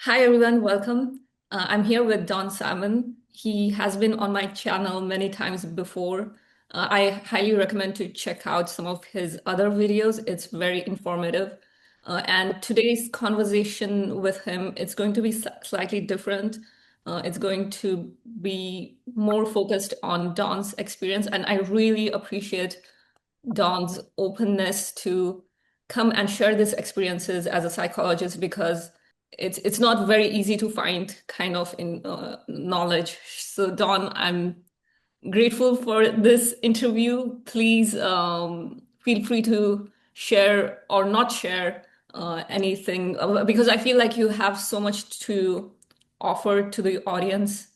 Hi everyone, welcome. I'm here with Don Salmon. He has been on my channel many times before. I highly recommend to check out some of his other videos. It's very informative. And today's conversation with him, it's going to be slightly different. It's going to be more focused on Don's experience, and I really appreciate Don's openness to come and share these experiences as a psychologist because it's not very easy to find kind of in knowledge. So Don, I'm grateful for this interview. Please feel free to share or not share anything because I feel like you have so much to offer to the audience,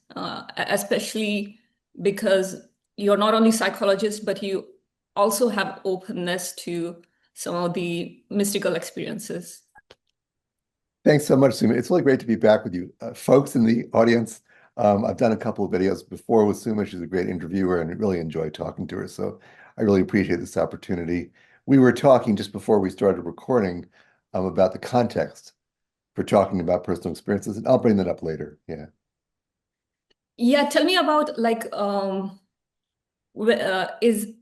especially because you're not only psychologist, but you also have openness to some of the mystical experiences. Thanks so much, Suma. It's really great to be back with you. Folks in the audience, I've done a couple of videos before with Suma. She's a great interviewer and I really enjoy talking to her. So I really appreciate this opportunity. We were talking just before we started recording about the context for talking about personal experiences, and I'll bring that up later. Yeah. Yeah, tell me about like is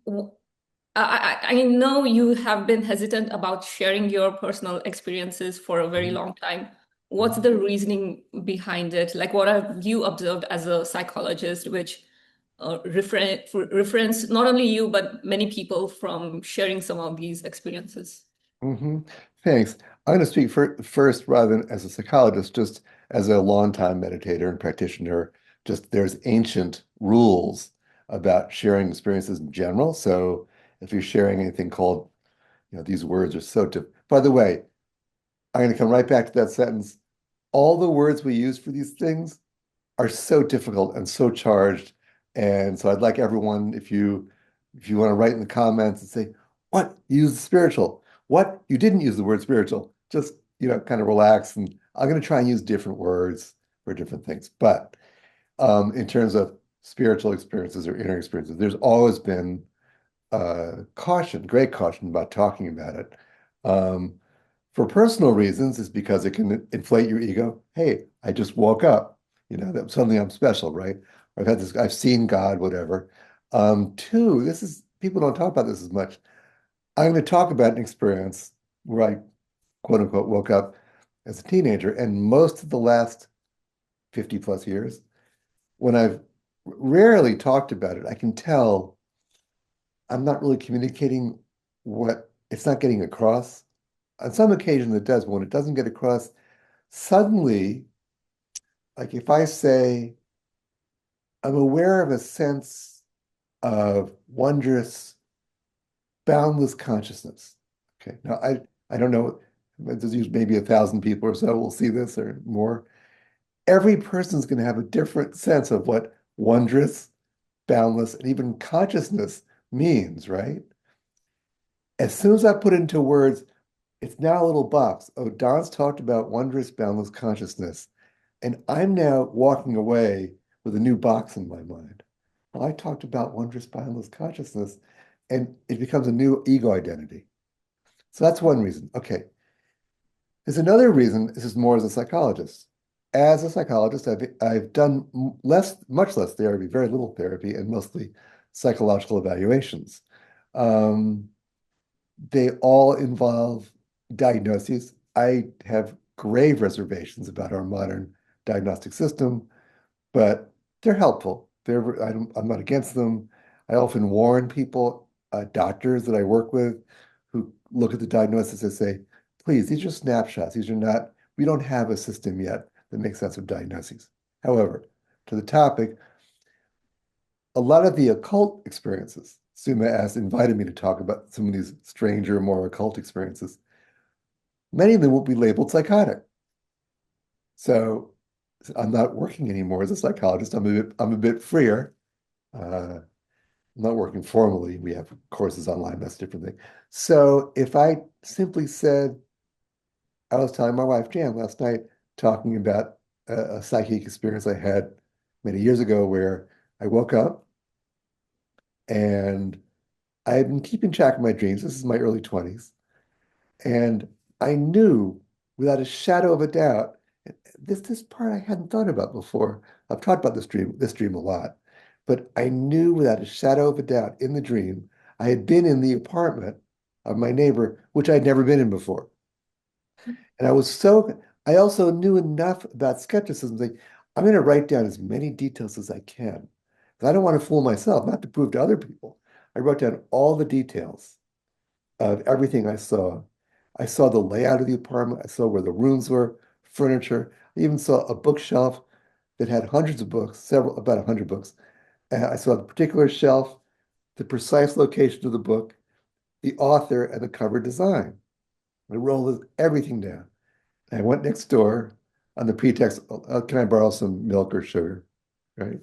I know you have been hesitant about sharing your personal experiences for a very Mhm. long time. What's the reasoning behind it? Like, what have you observed as a psychologist, which reference not only you but many people from sharing some of these experiences? hmm Thanks. I'm going to speak first rather than as a psychologist, just as a longtime meditator and practitioner. Just there's ancient rules about sharing experiences in general. So if you're sharing anything called, these words are so diff. By the way, I'm going to come right back to that sentence. All the words we use for these things are so difficult and so charged. And so I'd like everyone, if you want to write in the comments and say, what? You used spiritual. What? You didn't use the word spiritual. Just, kind of relax. And I'm going to try and use different words for different things. But in terms of spiritual experiences or inner experiences, there's always been caution, great caution about talking about it. Um, for personal reasons, is because it can inflate your ego. Hey, I just woke up. That suddenly I'm special, right? I've had this, I've seen God, whatever. Two, this is people don't talk about this as much. I'm going to talk about an experience where I quote unquote woke up as a teenager, and most of the last 50 plus years, when I've rarely talked about it, I can tell I'm not really communicating what it's not getting across. On some occasions it does, but when it doesn't get across, suddenly, like if I say, I'm aware of a sense of wondrous, boundless consciousness. Okay. Now I don't know, there's maybe 1,000 people or so will see this or more. Every person's going to have a different sense of what wondrous, boundless, and even consciousness means, right? As soon as I put it into words, it's now a little box. Oh, Don's talked about wondrous, boundless consciousness. And I'm now walking away with a new box in my mind. Well, I talked about wondrous, boundless consciousness, and it becomes a new ego identity. So that's one reason. Okay. There's another reason. This is more as a psychologist. As a psychologist, I've done much less therapy, very little therapy, and mostly psychological evaluations. Um, they all involve diagnoses. I have grave reservations about our modern diagnostic system, but they're helpful. I'm not against them. I often warn people, doctors that I work with, who look at the diagnosis and say, please, these are snapshots. These are not, we don't have a system yet that makes sense of diagnoses. However, to the topic, a lot of the occult experiences, Suma asked, invited me to talk about some of these stranger, more occult experiences. Many of them will be labeled psychotic. So I'm not working anymore as a psychologist. I'm a bit freer. I'm not working formally. We have courses online. That's a different thing. So if I simply said, I was telling my wife Jan last night, talking about a psychic experience I had many years ago where I woke up and I had been keeping track of my dreams. This is my early 20s. And I knew without a shadow of a doubt This part I hadn't thought about before. I've talked about this dream a lot, but I knew without a shadow of a doubt in the dream I had been in the apartment of my neighbor, which I'd never been in before. And I also knew enough about skepticism. Like, I'm going to write down as many details as I can. 'Cause I don't want to fool myself, not to prove to other people. I wrote down all the details of everything I saw. I saw the layout of the apartment. I saw where the rooms were, furniture. I even saw a bookshelf that had hundreds of books, about 100 books. And I saw the particular shelf, the precise location of the book, the author, and the cover design. I wrote everything down. I went next door on the pretext, can I borrow some milk or sugar? Right.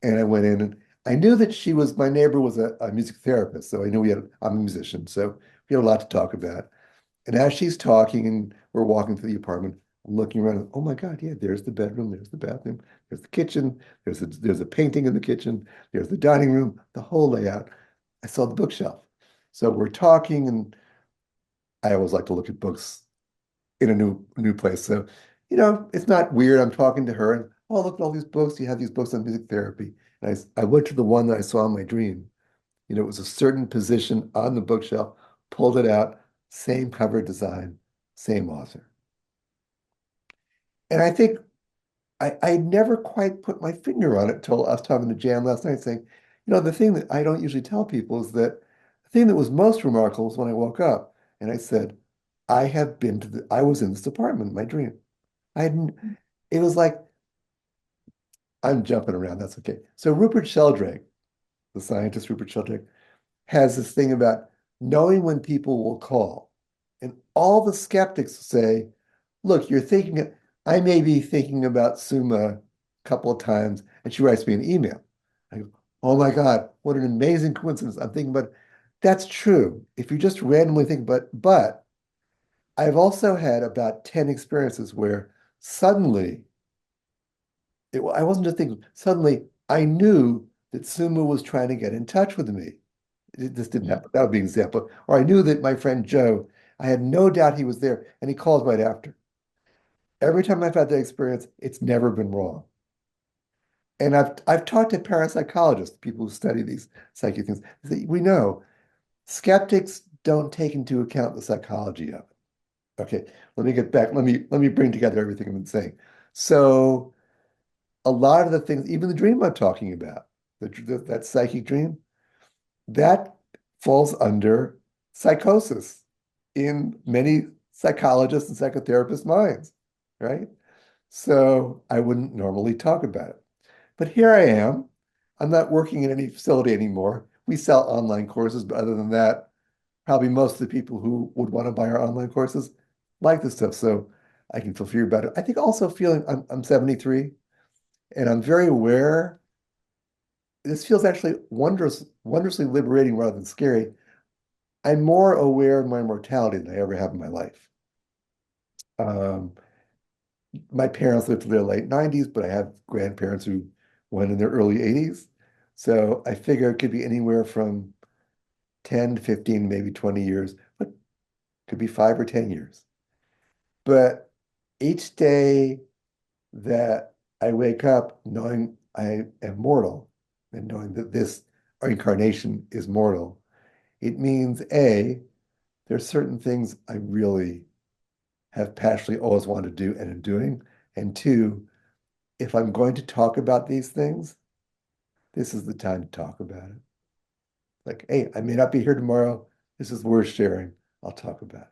And I went in and I knew that my neighbor was a music therapist. So I knew I'm a musician. So we had a lot to talk about. And as she's talking and we're walking through the apartment, I'm looking around, oh my God, yeah, there's the bedroom, there's the bathroom, there's the kitchen, there's a painting in the kitchen, there's the dining room, the whole layout. I saw the bookshelf. So we're talking, and I always like to look at books in a new place. So, it's not weird. I'm talking to her and, oh, look at all these books. You have these books on music therapy. And I went to the one that I saw in my dream. It was a certain position on the bookshelf, pulled it out, same cover design, same author. And I think I never quite put my finger on it till I was talking to Jan last night saying, the thing that I don't usually tell people is that the thing that was most remarkable was when I woke up and I said, I was in this apartment in my dream. I hadn't, it was like, I'm jumping around, that's okay. So Rupert Sheldrake, the scientist Rupert Sheldrake, has this thing about knowing when people will call. And all the skeptics say, look, I may be thinking about Suma a couple of times, and she writes me an email. I go, oh my God, what an amazing coincidence. I'm thinking about, that's true. If you just randomly think, but I've also had about 10 experiences where suddenly, I wasn't just thinking, suddenly I knew that Suma was trying to get in touch with me. This didn't happen. That would be an example. Or I knew that my friend Joe, I had no doubt he was there, and he called right after. Every time I've had that experience, it's never been wrong. And I've talked to parapsychologists, people who study these psychic things. We know skeptics don't take into account the psychology of it. Okay, let me get back. Let me bring together everything I've been saying. So a lot of the things, even the dream I'm talking about, that psychic dream, that falls under psychosis in many psychologists and psychotherapists' minds, right? So I wouldn't normally talk about it. But here I am. I'm not working in any facility anymore. We sell online courses, but other than that, probably most of the people who would want to buy our online courses like this stuff. So I can feel free about it. I think also feeling I'm 73 and I'm very aware. This feels actually wondrously liberating rather than scary. I'm more aware of my mortality than I ever have in my life. Um, my parents lived to their late 90s, but I have grandparents who went in their early 80s. So I figure it could be anywhere from 10 to 15, maybe 20 years, but it could be 5 or 10 years. But each day that I wake up knowing I am mortal and knowing that this incarnation is mortal, it means there's certain things I really have passionately always wanted to do and am doing. And two, if I'm going to talk about these things, this is the time to talk about it. Like, hey, I may not be here tomorrow. This is worth sharing. I'll talk about it.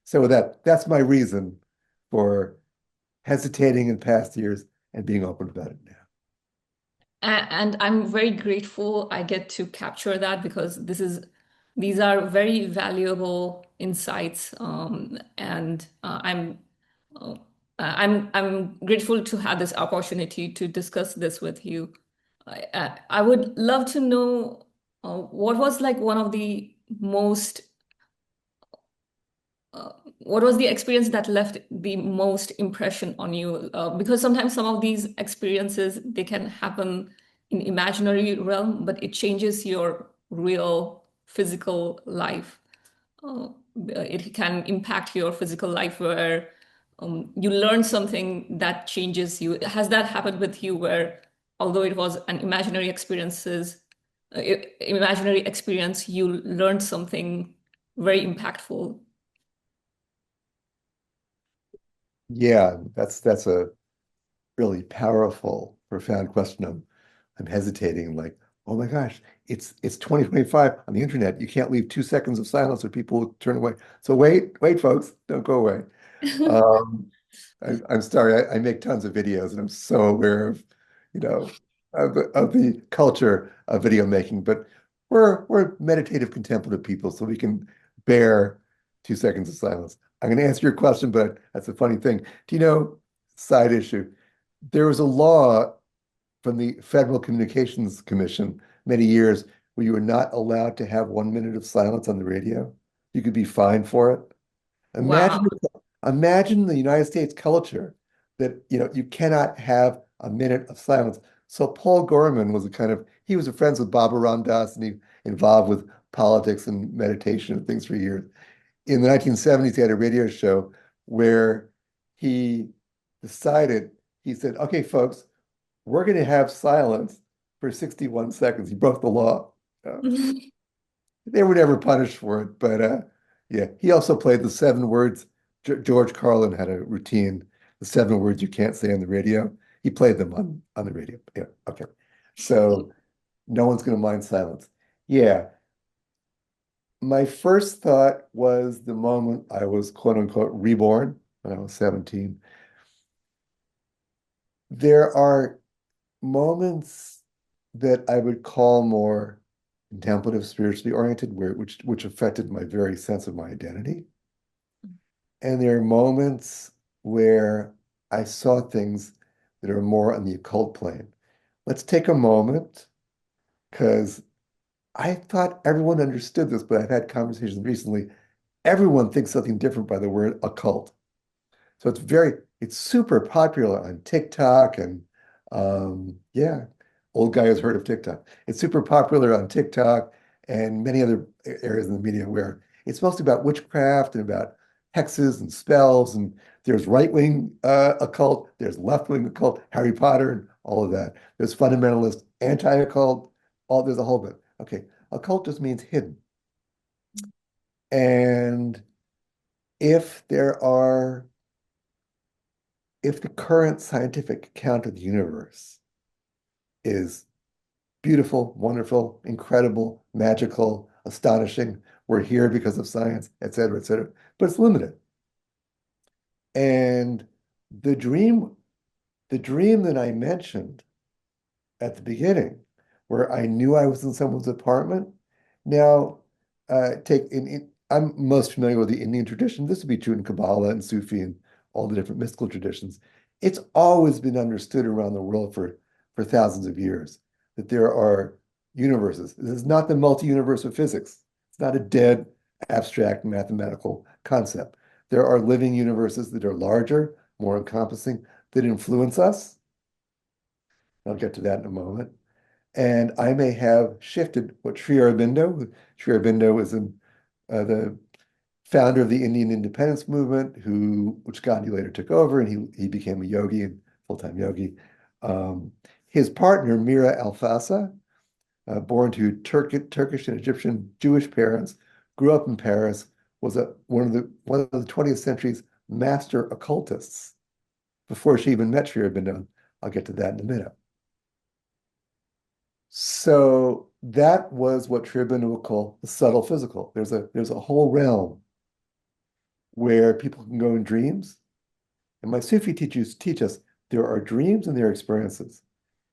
So with that's my reason for hesitating in past years and being open about it now. And I'm very grateful I get to capture that because these are very valuable insights, and I'm grateful to have this opportunity to discuss this with you. I would love to know what was like one of the most what was the experience that left the most impression on you? Because sometimes some of these experiences they can happen in imaginary realm, but it changes your real physical life. Uh, it can impact your physical life where you learn something that changes you. Has that happened with you where, although it was an imaginary experience, you learned something very impactful? Yeah, that's a really powerful, profound question. I'm hesitating, like, oh my gosh, it's 2025 on the internet. You can't leave 2 seconds of silence or people will turn away. So wait, folks, don't go away. Um, I'm sorry, I make tons of videos and I'm so aware of, you know, of the culture of video making, but we're meditative, contemplative people, so we can bear 2 seconds of silence. I'm going to answer your question, but that's a funny thing. Do you know, side issue, there was a law from the Federal Communications Commission many years where you were not allowed to have 1 minute of silence on the radio. You could be fined for it. Wow. Imagine, imagine the United States culture that, you cannot have a minute of silence. So Paul Gorman was he was friends with Baba Ram Dass and he involved with politics and meditation and things for years. In the 1970s, he had a radio show where he decided, he said, okay, folks, we're going to have silence for 61 seconds. He broke the law. Uh, they were never punished for it, but yeah, he also played the 7 words. George Carlin had a routine, the 7 words you can't say on the radio. He played them on the radio. Yeah, okay. So no one's going to mind silence. Yeah, my first thought was the moment I was quote unquote reborn when I was 17. There are moments that I would call more contemplative, spiritually oriented, which affected my very sense of my identity. And there are moments where I saw things that are more on the occult plane. Let's take a moment because I thought everyone understood this, but I've had conversations recently. Everyone thinks something different by the word occult. So it's super popular on TikTok and yeah, old guy has heard of TikTok. It's super popular on TikTok and many other areas in the media where it's mostly about witchcraft and about hexes and spells. And there's right-wing occult, there's left-wing occult, Harry Potter and all of that. There's fundamentalist, anti-occult, there's a whole bit. Okay, occult just means hidden. And if there are if the current scientific account of the universe is beautiful, wonderful, incredible, magical, astonishing, we're here because of science, et cetera, but it's limited. And the dream, the dream that I mentioned at the beginning, where I knew I was in someone's apartment. Now, I'm most familiar with the Indian tradition. This would be true in Kabbalah and Sufi and all the different mystical traditions. It's always been understood around the world for thousands of years that there are universes. This is not the multi-universe of physics. It's not a dead, abstract mathematical concept. There are living universes that are larger, more encompassing, that influence us. I'll get to that in a moment. And I may have shifted what Sri Aurobindo is the founder of the Indian independence movement, which Gandhi later took over, and he became a yogi and full-time yogi. Um, his partner, Mira Alfassa, born to Turkish and Egyptian Jewish parents, grew up in Paris, was one of the 20th century's master occultists before she even met Sri Aurobindo. I'll get to that in a minute. So that was what Tribune would call the subtle physical. There's a whole realm where people can go in dreams. And my Sufi teachers teach us there are dreams and there are experiences.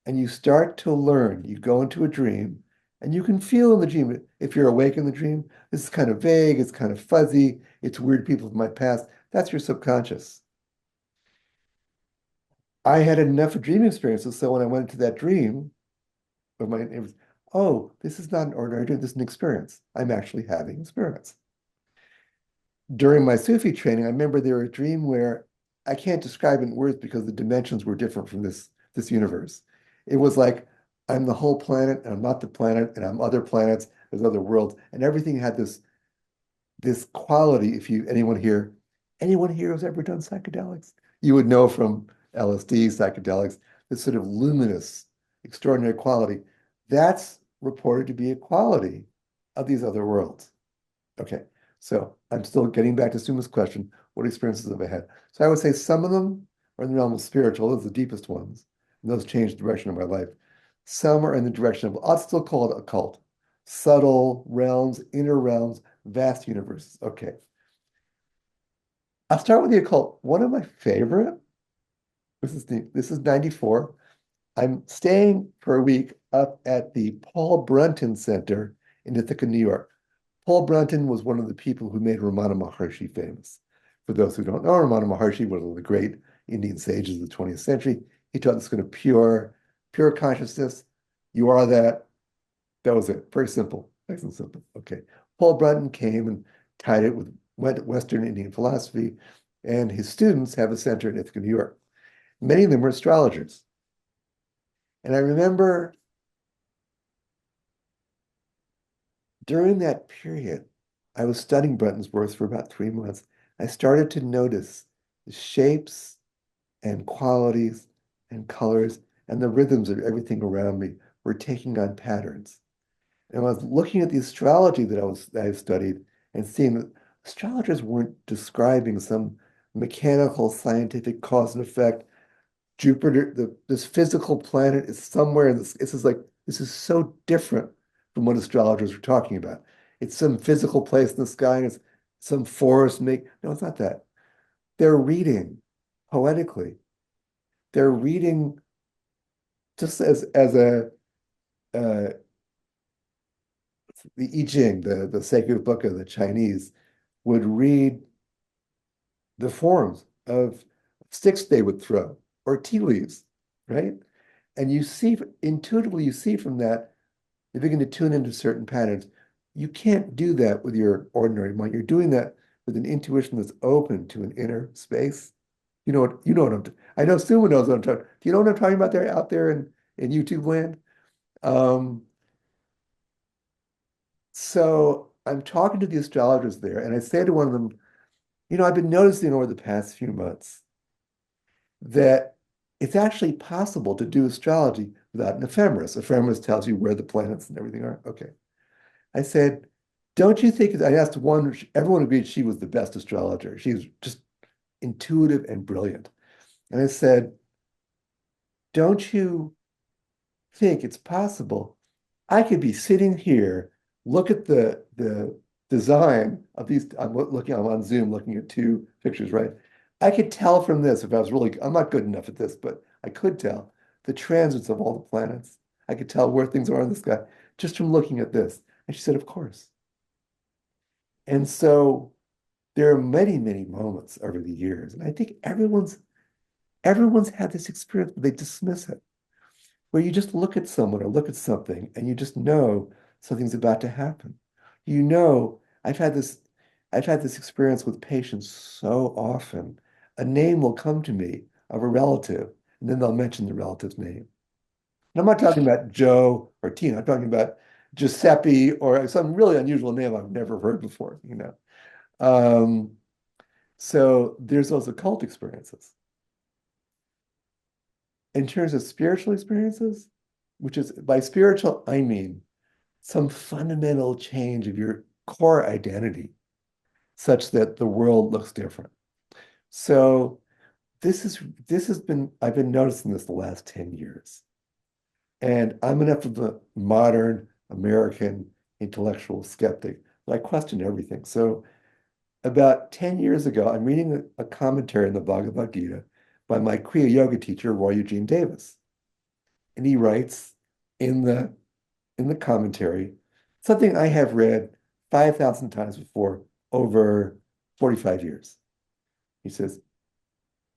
And you start to learn. You go into a dream and you can feel in the dream. If you're awake in the dream, this is kind of vague, it's kind of fuzzy, it's weird people from my past. That's your subconscious. I had enough dream experiences, so when I went into that dream, it was, oh, this is not an ordinary dream, this is an experience. I'm actually having experience. During my Sufi training, I remember there was a dream where I can't describe it in words because the dimensions were different from this universe. It was like I'm the whole planet and I'm not the planet and I'm other planets, there's other worlds, and everything had this quality, if you anyone here Anyone here who's ever done psychedelics? You would know from LSD, psychedelics, this sort of luminous, extraordinary quality. That's reported to be a quality of these other worlds. Okay, so I'm still getting back to Suma's question, what experiences have I had? So I would say some of them are in the realm of spiritual, those are the deepest ones, and those change the direction of my life. Some are in the direction of, I'll still call it occult, subtle realms, inner realms, vast universes. Okay, I'll start with the occult. One of my favorite, this is 94. I'm staying for a week up at the Paul Brunton Center in Ithaca, New York. Paul Brunton was one of the people who made Ramana Maharshi famous. For those who don't know, Ramana Maharshi was one of the great Indian sages of the 20th century. He taught this kind of pure consciousness. You are that. That was it. Very simple. Nice and simple. Okay. Paul Brunton came and tied it with Western Indian philosophy, and his students have a center in Ithaca, New York. Many of them were astrologers. And I remember during that period, I was studying Brunton's works for about 3 months. I started to notice the shapes and qualities and colors and the rhythms of everything around me were taking on patterns. And I was looking at the astrology that I studied and seeing that astrologers weren't describing some mechanical scientific cause and effect. Jupiter, this physical planet is somewhere in this. This is so different from what astrologers were talking about. It's some physical place in the sky, and it's some forest make. No, it's not that. They're reading poetically. They're reading just as a uh, the I Ching, the sacred book of the Chinese, would read the forms of sticks they would throw or tea leaves, right? And you see intuitively, you see from that, you begin to tune into certain patterns. You can't do that with your ordinary mind. You're doing that with an intuition that's open to an inner space. You know what I know Suma knows what I'm talking. Do you know what I'm talking about there out there in YouTube land? Um, so I'm talking to the astrologers there, and I say to one of them, I've been noticing over the past few months that it's actually possible to do astrology without an ephemeris. Ephemeris tells you where the planets and everything are. Okay. I said, don't you think, I asked one, everyone agreed she was the best astrologer. She was just intuitive and brilliant. And I said, don't you think it's possible I could be sitting here, look at the design of these, I'm on Zoom looking at two pictures, right? I could tell from this if I was really, I'm not good enough at this, but I could tell the transits of all the planets. I could tell where things are in the sky just from looking at this. And she said, of course. And so there are many, many moments over the years, and I think everyone's had this experience, but they dismiss it, where you just look at someone or look at something and you just know something's about to happen. You know, I've had this experience with patients so often. A name will come to me of a relative, and then they'll mention the relative's name. And I'm not talking about Joe or Tina. I'm talking about Giuseppe or some really unusual name I've never heard before. Um, so there's those occult experiences. In terms of spiritual experiences, which is by spiritual, I mean some fundamental change of your core identity such that the world looks different. So this has been I've been noticing this the last 10 years. And I'm enough of a modern American intellectual skeptic that I question everything. So about 10 years ago, I'm reading a commentary in the Bhagavad Gita by my Kriya Yoga teacher, Roy Eugene Davis. And he writes in the commentary something I have read 5,000 times before over 45 years. He says,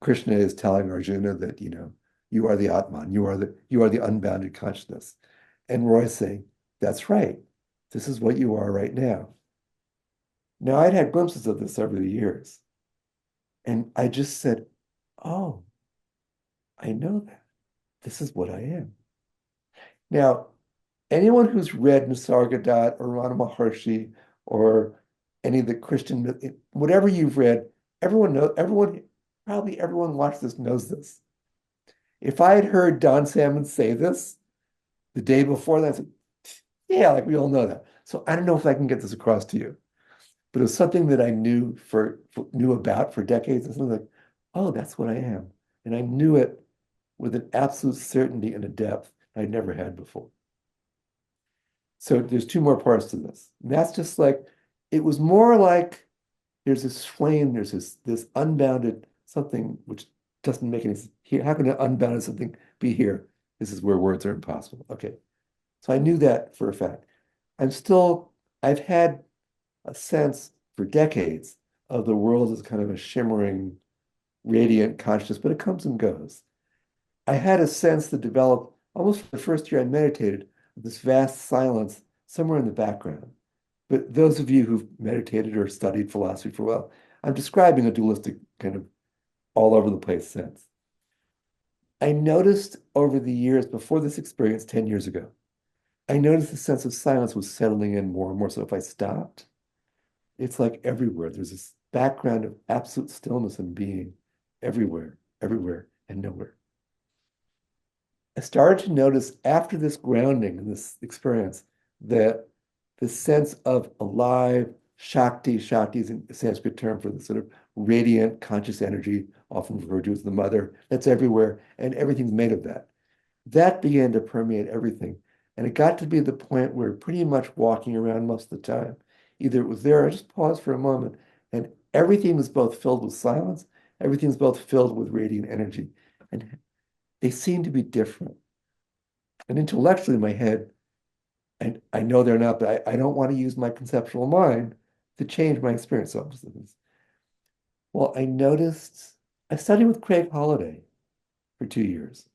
Krishna is telling Arjuna that, you are the Atman, you are the unbounded consciousness. And Roy's saying, that's right. This is what you are right now. Now, I'd had glimpses of this over the years. And I just said, oh, I know that. This is what I am. Now, anyone who's read Nisargadatta or Ramana Maharshi or any of the Christian, whatever you've read, Probably everyone watched this knows this. If I had heard Don Salmon say this the day before that, I said, yeah, like we all know that. So I don't know if I can get this across to you, but it was something that I knew about for decades. And something like, oh, that's what I am. And I knew it with an absolute certainty and a depth I'd never had before. So there's two more parts to this. And that's just like, it was more like there's this flame, there's this unbounded something which doesn't make any sense. Here, how can an unbounded something be here? This is where words are impossible. Okay. So I knew that for a fact. I've had a sense for decades of the world as kind of a shimmering, radiant consciousness, but it comes and goes. I had a sense that developed almost for the first year I meditated, this vast silence somewhere in the background. But those of you who've meditated or studied philosophy for a while, I'm describing a dualistic kind of all over the place sense. I noticed over the years before this experience 10 years ago, I noticed the sense of silence was settling in more and more. So if I stopped, it's like everywhere. There's this background of absolute stillness and being everywhere, everywhere, and nowhere. I started to notice after this grounding and this experience that the sense of alive, Shakti is a Sanskrit term for the sort of radiant conscious energy, often referred to as the mother, that's everywhere, and everything's made of that. That began to permeate everything. And it got to be the point where pretty much walking around most of the time, either it was there, or I just paused for a moment, and everything was both filled with silence, everything's both filled with radiant energy. And they seem to be different. And intellectually in my head, and I know they're not, but I don't want to use my conceptual mind to change my experience. So I'm just like, well, I studied with Craig Holliday for 2 years.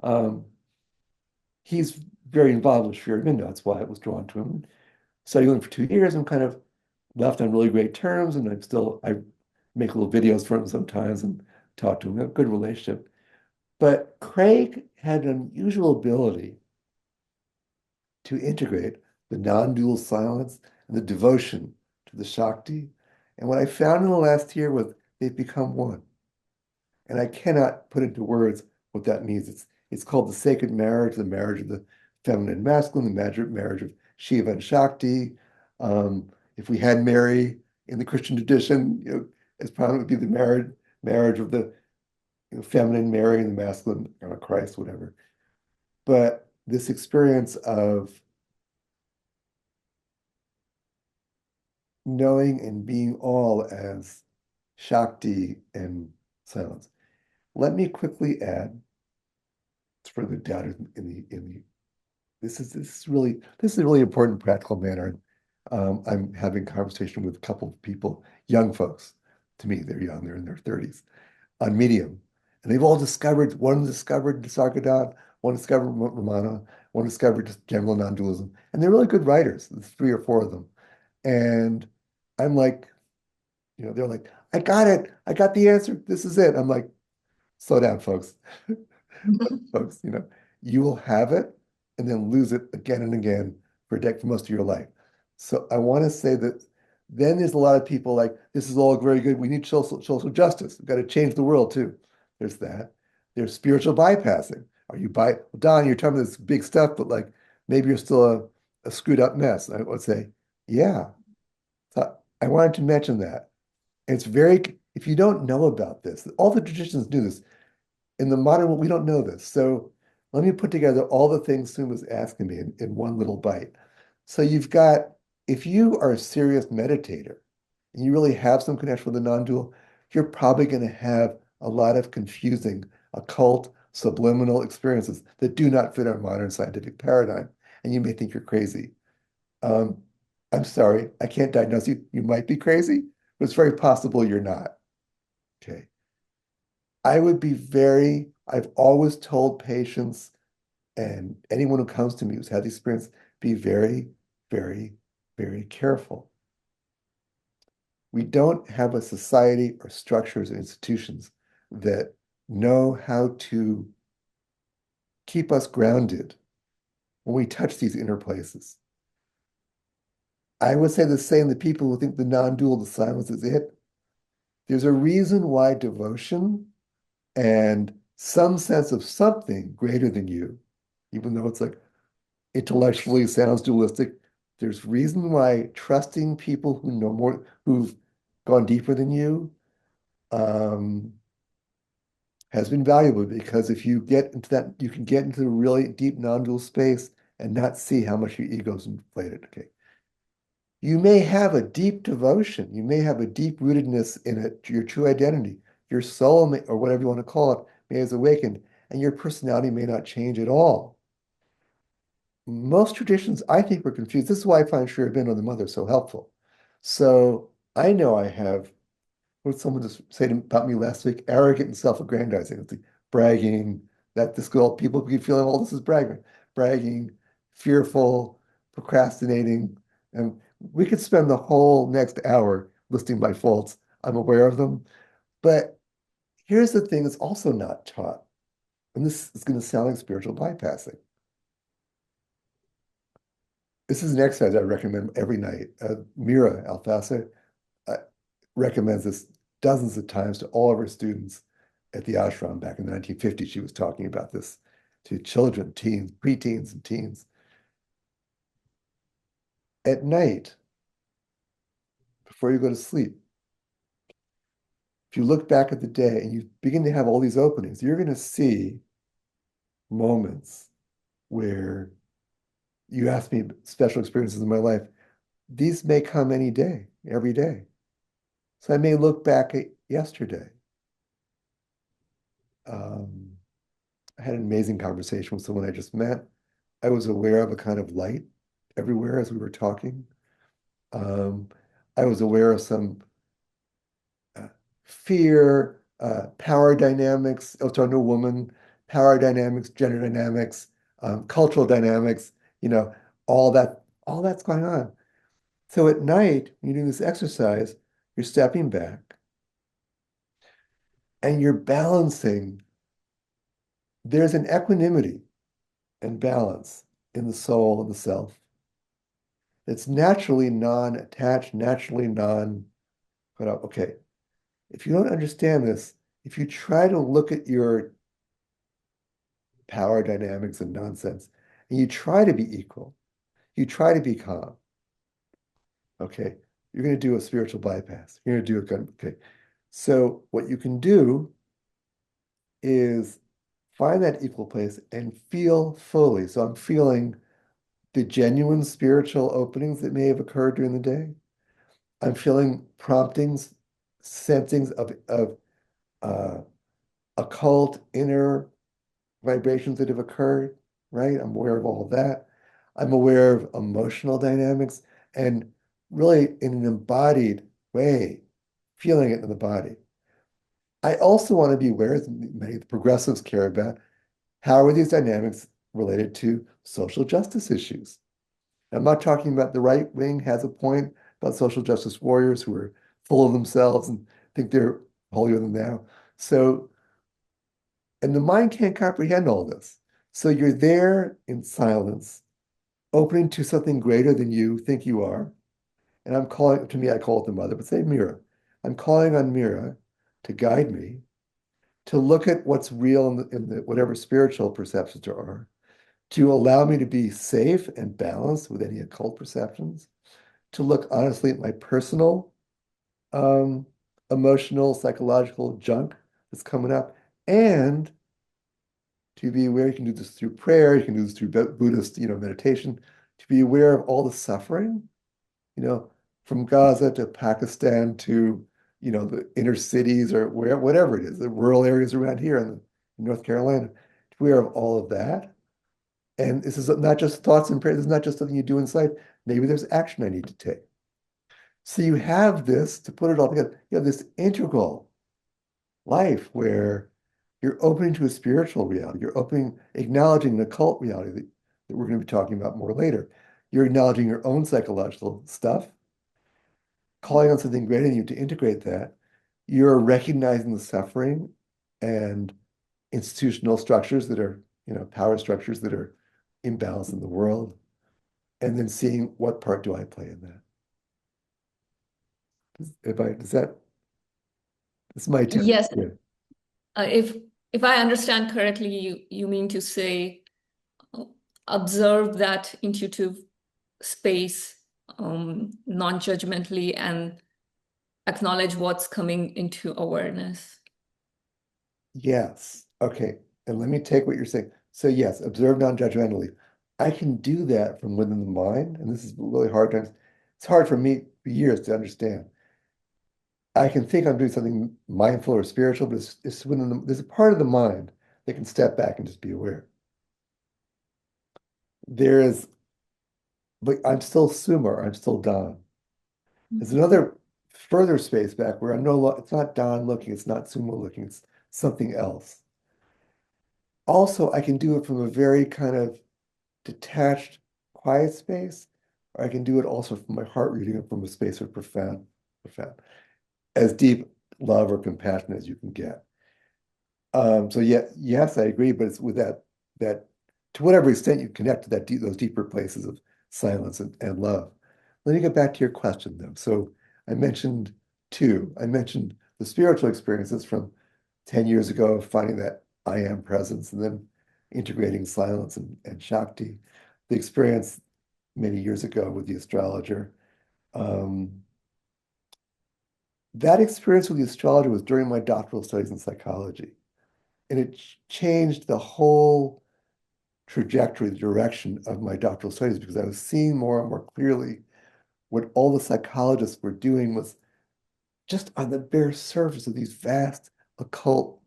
Um, he's very involved with Sri Aurobindo. That's why I was drawn to him. Studied with him for 2 years and kind of left on really great terms. And I make little videos for him sometimes and talk to him. We have a good relationship. But Craig had an unusual ability to integrate the non-dual silence and the devotion to the Shakti. And what I found in the last year was they've become one. And I cannot put into words what that means. It's called the sacred marriage, the marriage of the feminine and masculine, the marriage of Shiva and Shakti. If we had Mary in the Christian tradition, as probably would be the marriage of the feminine Mary and the masculine Christ, whatever. But this experience of knowing and being all as Shakti and silence. Let me quickly add for the doubters in the this is a really important practical matter. I'm having conversation with a couple of people, young folks. To me, they're young, they're in their 30s, on Medium. And they've all discovered, one discovered Nisargadatta, one discovered Ramana, one discovered just general non-dualism. And they're really good writers. There's 3 or 4 of them. And I'm like, they're like, I got it. I got the answer. This is it. I'm like, slow down, folks. Folks, you will have it and then lose it again and again for most of your life. So I want to say that then there's a lot of people like, this is all very good. We need social justice. We've got to change the world too. There's that. There's spiritual bypassing. Well, Don, you're telling me this big stuff, but like maybe you're still a screwed up mess. I would say, yeah. So I wanted to mention that. It's if you don't know about this, all the traditions do this. In the modern world, we don't know this. So let me put together all the things Sue was asking me in one little bite. So if you are a serious meditator and you really have some connection with the non-dual, you're probably going to have a lot of confusing, occult, subliminal experiences that do not fit our modern scientific paradigm. And you may think you're crazy. Um, I'm sorry, I can't diagnose you. You might be crazy, but it's very possible you're not. Okay. I've always told patients and anyone who comes to me who's had the experience, be very, very, very careful. We don't have a society or structures or institutions that know how to keep us grounded when we touch these inner places. I would say the same, the people who think the non-dual, the silence is it. There's a reason why devotion and some sense of something greater than you, even though it's like intellectually sounds dualistic, there's reason why trusting people who know more, who've gone deeper than you, um, has been valuable because if you get into that, you can get into a really deep non-dual space and not see how much your ego's inflated. Okay. You may have a deep devotion, you may have a deep rootedness in it, your true identity, your soul may, or whatever you want to call it, may have awakened, and your personality may not change at all. Most traditions, I think, were confused. This is why I find Sri Aurobindo and the Mother so helpful. So I know I have, what did someone just say about me last week? Arrogant and self-aggrandizing. It's like bragging, that this girl, people keep feeling, oh, this is bragging, fearful, procrastinating. And we could spend the whole next hour listing my faults. I'm aware of them. But here's the thing that's also not taught. And this is going to sound like spiritual bypassing. This is an exercise I recommend every night. Mira Althasser uh, recommends this dozens of times to all of her students at the ashram back in the 1950s. She was talking about this to children, teens, preteens, and teens. At night, before you go to sleep, if you look back at the day and you begin to have all these openings, you're going to see moments where you ask me special experiences in my life. These may come any day, every day. So I may look back at yesterday. Um, I had an amazing conversation with someone I just met. I was aware of a kind of light everywhere as we were talking. Um, I was aware of some uh, fear, power dynamics. I was talking to a woman, power dynamics, gender dynamics, cultural dynamics, you know, all that's going on. So at night, when you're doing this exercise, you're stepping back and you're balancing. There's an equanimity and balance in the soul and the self. It's naturally non-attached, naturally non, but okay. If you don't understand this, if you try to look at your power dynamics and nonsense, and you try to be equal, you try to be calm, okay, you're going to do a spiritual bypass. You're going to do a good, okay. So what you can do is find that equal place and feel fully. So I'm feeling the genuine spiritual openings that may have occurred during the day. I'm feeling promptings, sensings of uh, occult inner vibrations that have occurred, right? I'm aware of all of that. I'm aware of emotional dynamics and really in an embodied way, feeling it in the body. I also want to be aware, as many of the progressives care about, how are these dynamics related to social justice issues? I'm not talking about the right wing has a point about social justice warriors who are full of themselves and think they're holier than thou. So, and the mind can't comprehend all this. So you're there in silence, opening to something greater than you think you are. And I'm calling, to me, I call it the mother, but say Mira. I'm calling on Mira to guide me, to look at what's real in the whatever spiritual perceptions there are, to allow me to be safe and balanced with any occult perceptions, to look honestly at my personal um, emotional, psychological junk that's coming up, and to be aware. You can do this through prayer, you can do this through Buddhist, meditation, to be aware of all the suffering, you know, from Gaza to Pakistan to, the inner cities or whatever it is, the rural areas around here in North Carolina, to be aware of all of that. And this is not just thoughts and prayers. This is not just something you do inside. Maybe there's action I need to take. So you have this, to put it all together, you have this integral life where you're opening to a spiritual reality. You're opening, acknowledging an occult reality that we're going to be talking about more later. You're acknowledging your own psychological stuff, calling on something greater than you to integrate that. You're recognizing the suffering and institutional structures that are, power structures that are imbalanced in the world, and then seeing what part do I play in that. Does that It's my tip. Yes, Yeah. if I understand correctly, you mean to say uh, observe that intuitive space non-judgmentally and acknowledge what's coming into awareness. Yes. Okay. And let me take what you're saying. So yes, observe non-judgmentally. I can do that from within the mind, and this is really hard to, it's hard for me for years to understand. I can think I'm doing something mindful or spiritual, but it's within there's a part of the mind that can step back and just be aware. There is, but I'm still Sumer, I'm still Don. There's Mhm. another further space back where I'm it's not Don looking, it's not Sumo looking, it's something else. Also, I can do it from a very kind of detached, quiet space, or I can do it also from my heart, reading it from a space of profound, as deep love or compassion as you can get. So yeah, yes, I agree, but it's with that to whatever extent you connect to those deeper places of silence and love. Let me get back to your question though. So I mentioned two. I mentioned the spiritual experiences from 10 years ago, finding that I am presence and then integrating silence and Shakti. The experience many years ago with the astrologer. Um, that experience with the astrologer was during my doctoral studies in psychology. And it changed the whole trajectory, the direction of my doctoral studies because I was seeing more and more clearly what all the psychologists were doing was just on the bare surface of these vast occult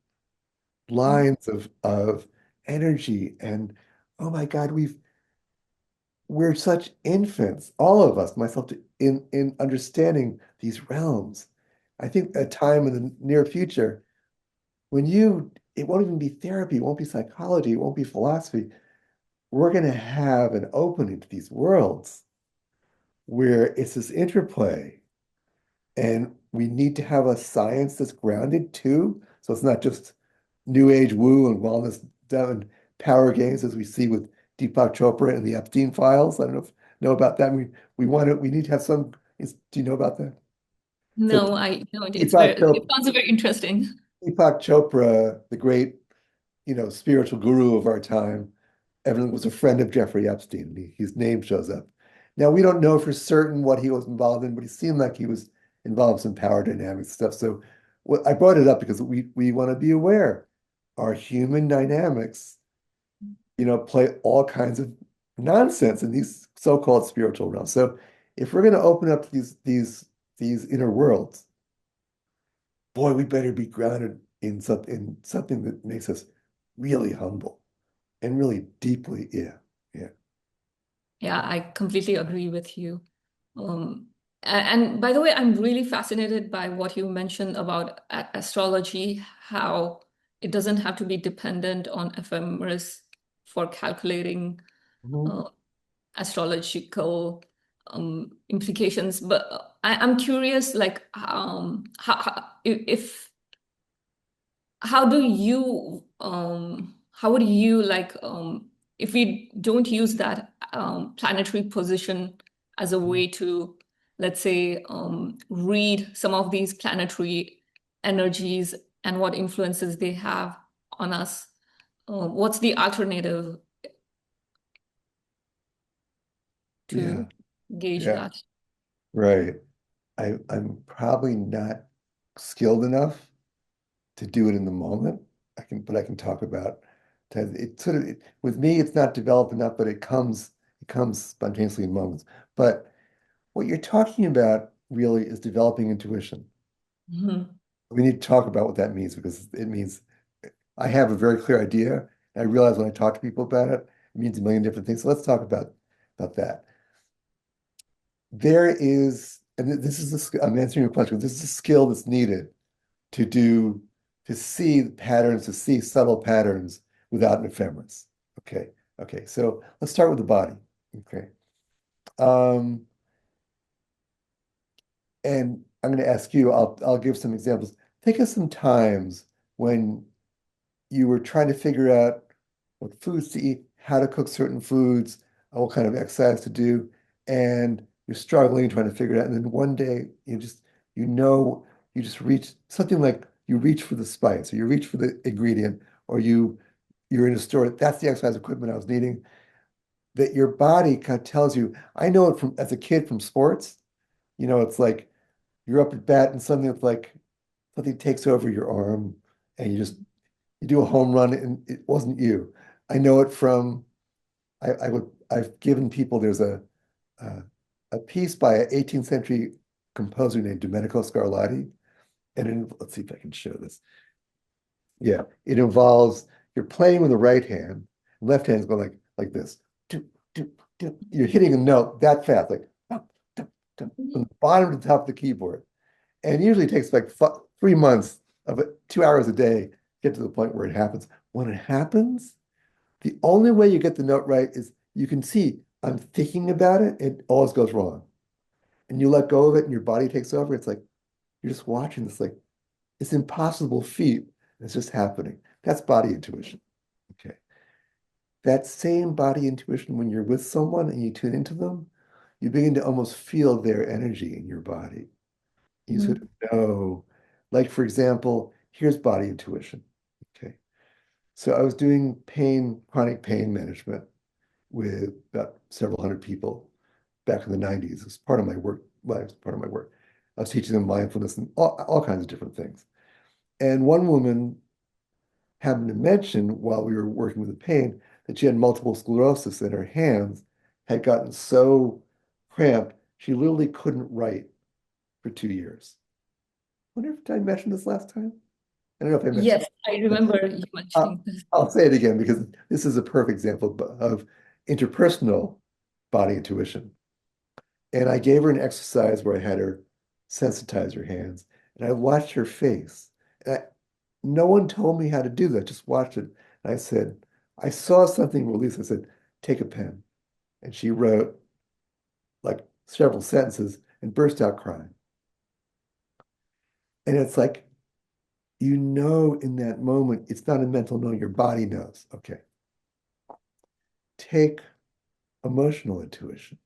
lines of energy. And oh my God, we're such infants, all of us, myself, in understanding these realms. I think a time in the near future when it won't even be therapy, it won't be psychology, it won't be philosophy. We're going to have an opening to these worlds where it's this interplay, and we need to have a science that's grounded too. So it's not just new age woo and wellness done power games as we see with Deepak Chopra and the Epstein files. I don't know if you know about that. We need to have some. Do you know about that? So No, I don't. Deepak It Chopra, sounds very interesting. Deepak Chopra, the great, spiritual guru of our time, Evan was a friend of Jeffrey Epstein. His name shows up. Now, we don't know for certain what he was involved in, but he seemed like he was involved in some power dynamics stuff. So I brought it up because we want to be aware. Our human dynamics, play all kinds of nonsense in these so-called spiritual realms. So if we're going to open up these inner worlds, boy, we better be grounded in something that makes us really humble and really deeply, yeah, yeah. Yeah, I completely agree with you. Um, and by the way, I'm really fascinated by what you mentioned about astrology, how it doesn't have to be dependent on ephemeris for calculating Mhm. uh, astrological implications. But I'm curious, like, if how do you how would you like if we don't use that planetary position as a way to, let's say, read some of these planetary energies and what influences they have on us, what's the alternative Yeah, to gauge yeah, that? right. I'm probably not skilled enough to do it in the moment. But I can talk about with me, it's not developed enough, but it comes spontaneously in moments. But what you're talking about really is developing intuition. Mhm. We need to talk about what that means because it means I have a very clear idea. And I realize when I talk to people about it, it means a million different things. So let's talk about that. There is, and this is I'm answering your question. This is a skill that's needed to do, to see patterns, to see subtle patterns without an ephemeris. Okay. Okay. So let's start with the body. Okay. Um, and I'm going to ask you, I'll give some examples. Think of some times when you were trying to figure out what foods to eat, how to cook certain foods, what kind of exercise to do, and you're struggling trying to figure it out. And then one day you just reach something like you reach for the spice, or you reach for the ingredient, or you're in a store. That's the exercise equipment I was needing. That your body kind of tells you. I know it from as a kid from sports. It's like you're up at bat and something takes over your arm, and you do a home run and it wasn't you. I know it from I've given people a, a piece by an 18th century composer named Domenico Scarlatti, and let's see if I can show this. Yeah, it involves you're playing with the right hand, left hand's going like this. Do, do, do. You're hitting a note that fast, like from the bottom to the top of the keyboard. And it usually takes like 3 months of it, 2 hours a day, to get to the point where it happens. When it happens, the only way you get the note right is you can see I'm thinking about it, it always goes wrong. And you let go of it and your body takes over. It's like you're just watching this, like it's impossible feat. It's just happening. That's body intuition. Okay. That same body intuition, when you're with someone and you tune into them, you begin to almost feel their energy in your body. You sort Mhm. of know, like for example, here's body intuition. Okay. So I was doing chronic pain management with about several hundred people back in the 90s. It's part of my work. Well, it's part of my work. I was teaching them mindfulness and all kinds of different things. And one woman happened to mention while we were working with the pain that she had multiple sclerosis and her hands had gotten so cramped, she literally couldn't write for 2 years. I wonder if I mentioned this last time. I don't know if I mentioned Yes, I it. remember you mentioning this. I'll say it again because this is a perfect example of interpersonal body intuition. And I gave her an exercise where I had her sensitize her hands, and I watched her face. No one told me how to do that. Just watched it. And I said, I saw something release. I said, take a pen. And she wrote like several sentences and burst out crying. And it's like, in that moment, it's not a mental no, your body knows. Okay. Take emotional intuition,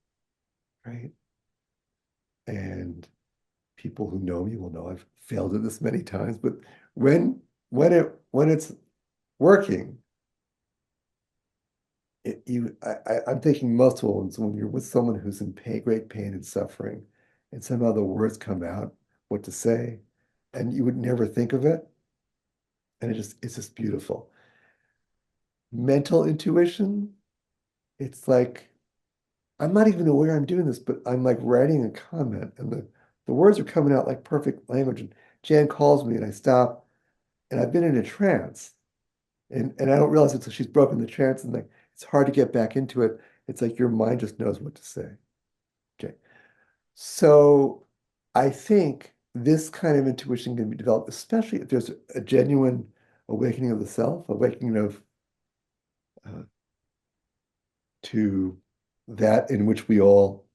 right? And people who know me will know I've failed at this many times, but when when it's working, I'm thinking most ones when you're with someone who's in pain, great pain and suffering, and somehow the words come out, what to say, and you would never think of it, and it's just beautiful. Mental intuition, it's like I'm not even aware I'm doing this, but I'm like writing a comment, and the words are coming out like perfect language. And Jan calls me, and I stop, and I've been in a trance, and I don't realize it until she's broken the trance, and like it's hard to get back into it. It's like your mind just knows what to say. Okay. So I think this kind of intuition can be developed, especially if there's a genuine awakening of the self, awakening of uh, to that in which we all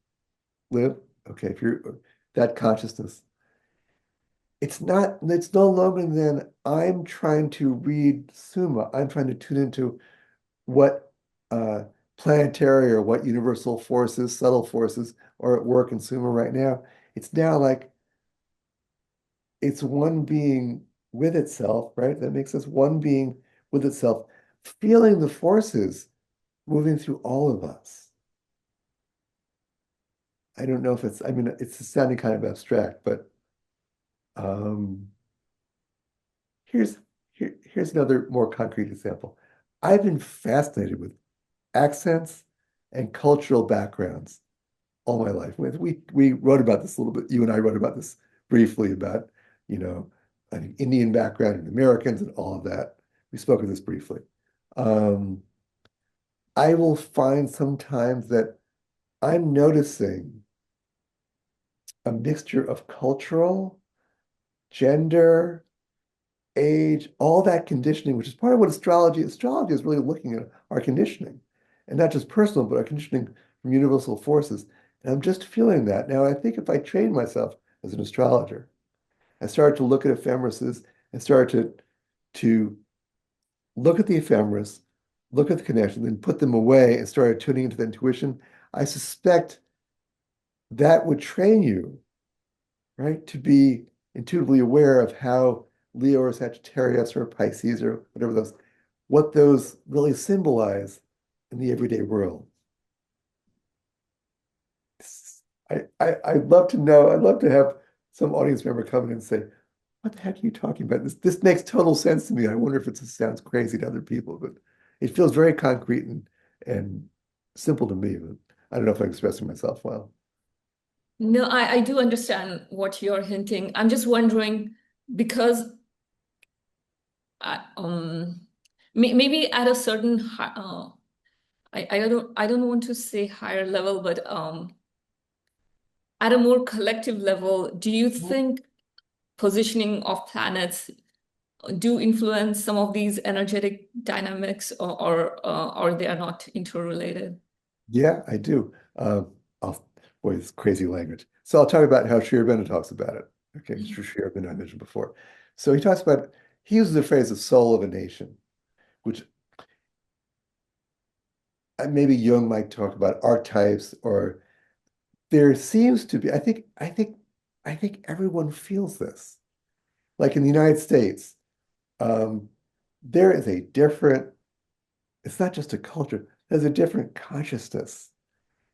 live. Okay, if you're that consciousness, it's no longer than I'm trying to read Summa. I'm trying to tune into what planetary or what universal forces, subtle forces are at work in Summa right now. It's now like it's one being with itself, right? That makes us one being with itself, feeling the forces moving through all of us. I don't know if I mean, it's sounding kind of abstract, but um, here's here's another more concrete example. I've been fascinated with accents and cultural backgrounds all my life. We wrote about this a little bit. You and I wrote about this briefly about, you know, an Indian background and Americans and all of that. We spoke of this briefly. Um, I will find sometimes that I'm noticing a mixture of cultural, gender, age, all that conditioning, which is part of what astrology is really looking at our conditioning, and not just personal, but our conditioning from universal forces. And I'm just feeling that. Now, I think if I train myself as an astrologer, I started to look at ephemeris and started to look at the ephemeris, look at the connection, then put them away and started tuning into the intuition. I suspect that would train you, right, to be intuitively aware of how Leo or Sagittarius or Pisces or whatever those, what those really symbolize in the everyday world. I'd love to know. I'd love to have some audience member come in and say, "What the heck are you talking about? This makes total sense to me. I wonder if it just sounds crazy to other people, but it feels very concrete and simple to me. But I don't know if I'm expressing myself well." No, I do understand what you're hinting. I'm just wondering because maybe at a certain I don't want to say higher level, but at a more collective level, do you think positioning of planets do influence some of these energetic dynamics, or they are not interrelated? Yeah, I do. I'll, boy, it's crazy language. So I'll talk about how Shri Aurobindo talks about it. Okay, Shri Aurobindo I mentioned before. So he talks about, he uses the phrase the soul of a nation, which maybe Jung might talk about archetypes, or there seems to be, I think everyone feels this. Like in the United States, um, there is a different, it's not just a culture, there's a different consciousness.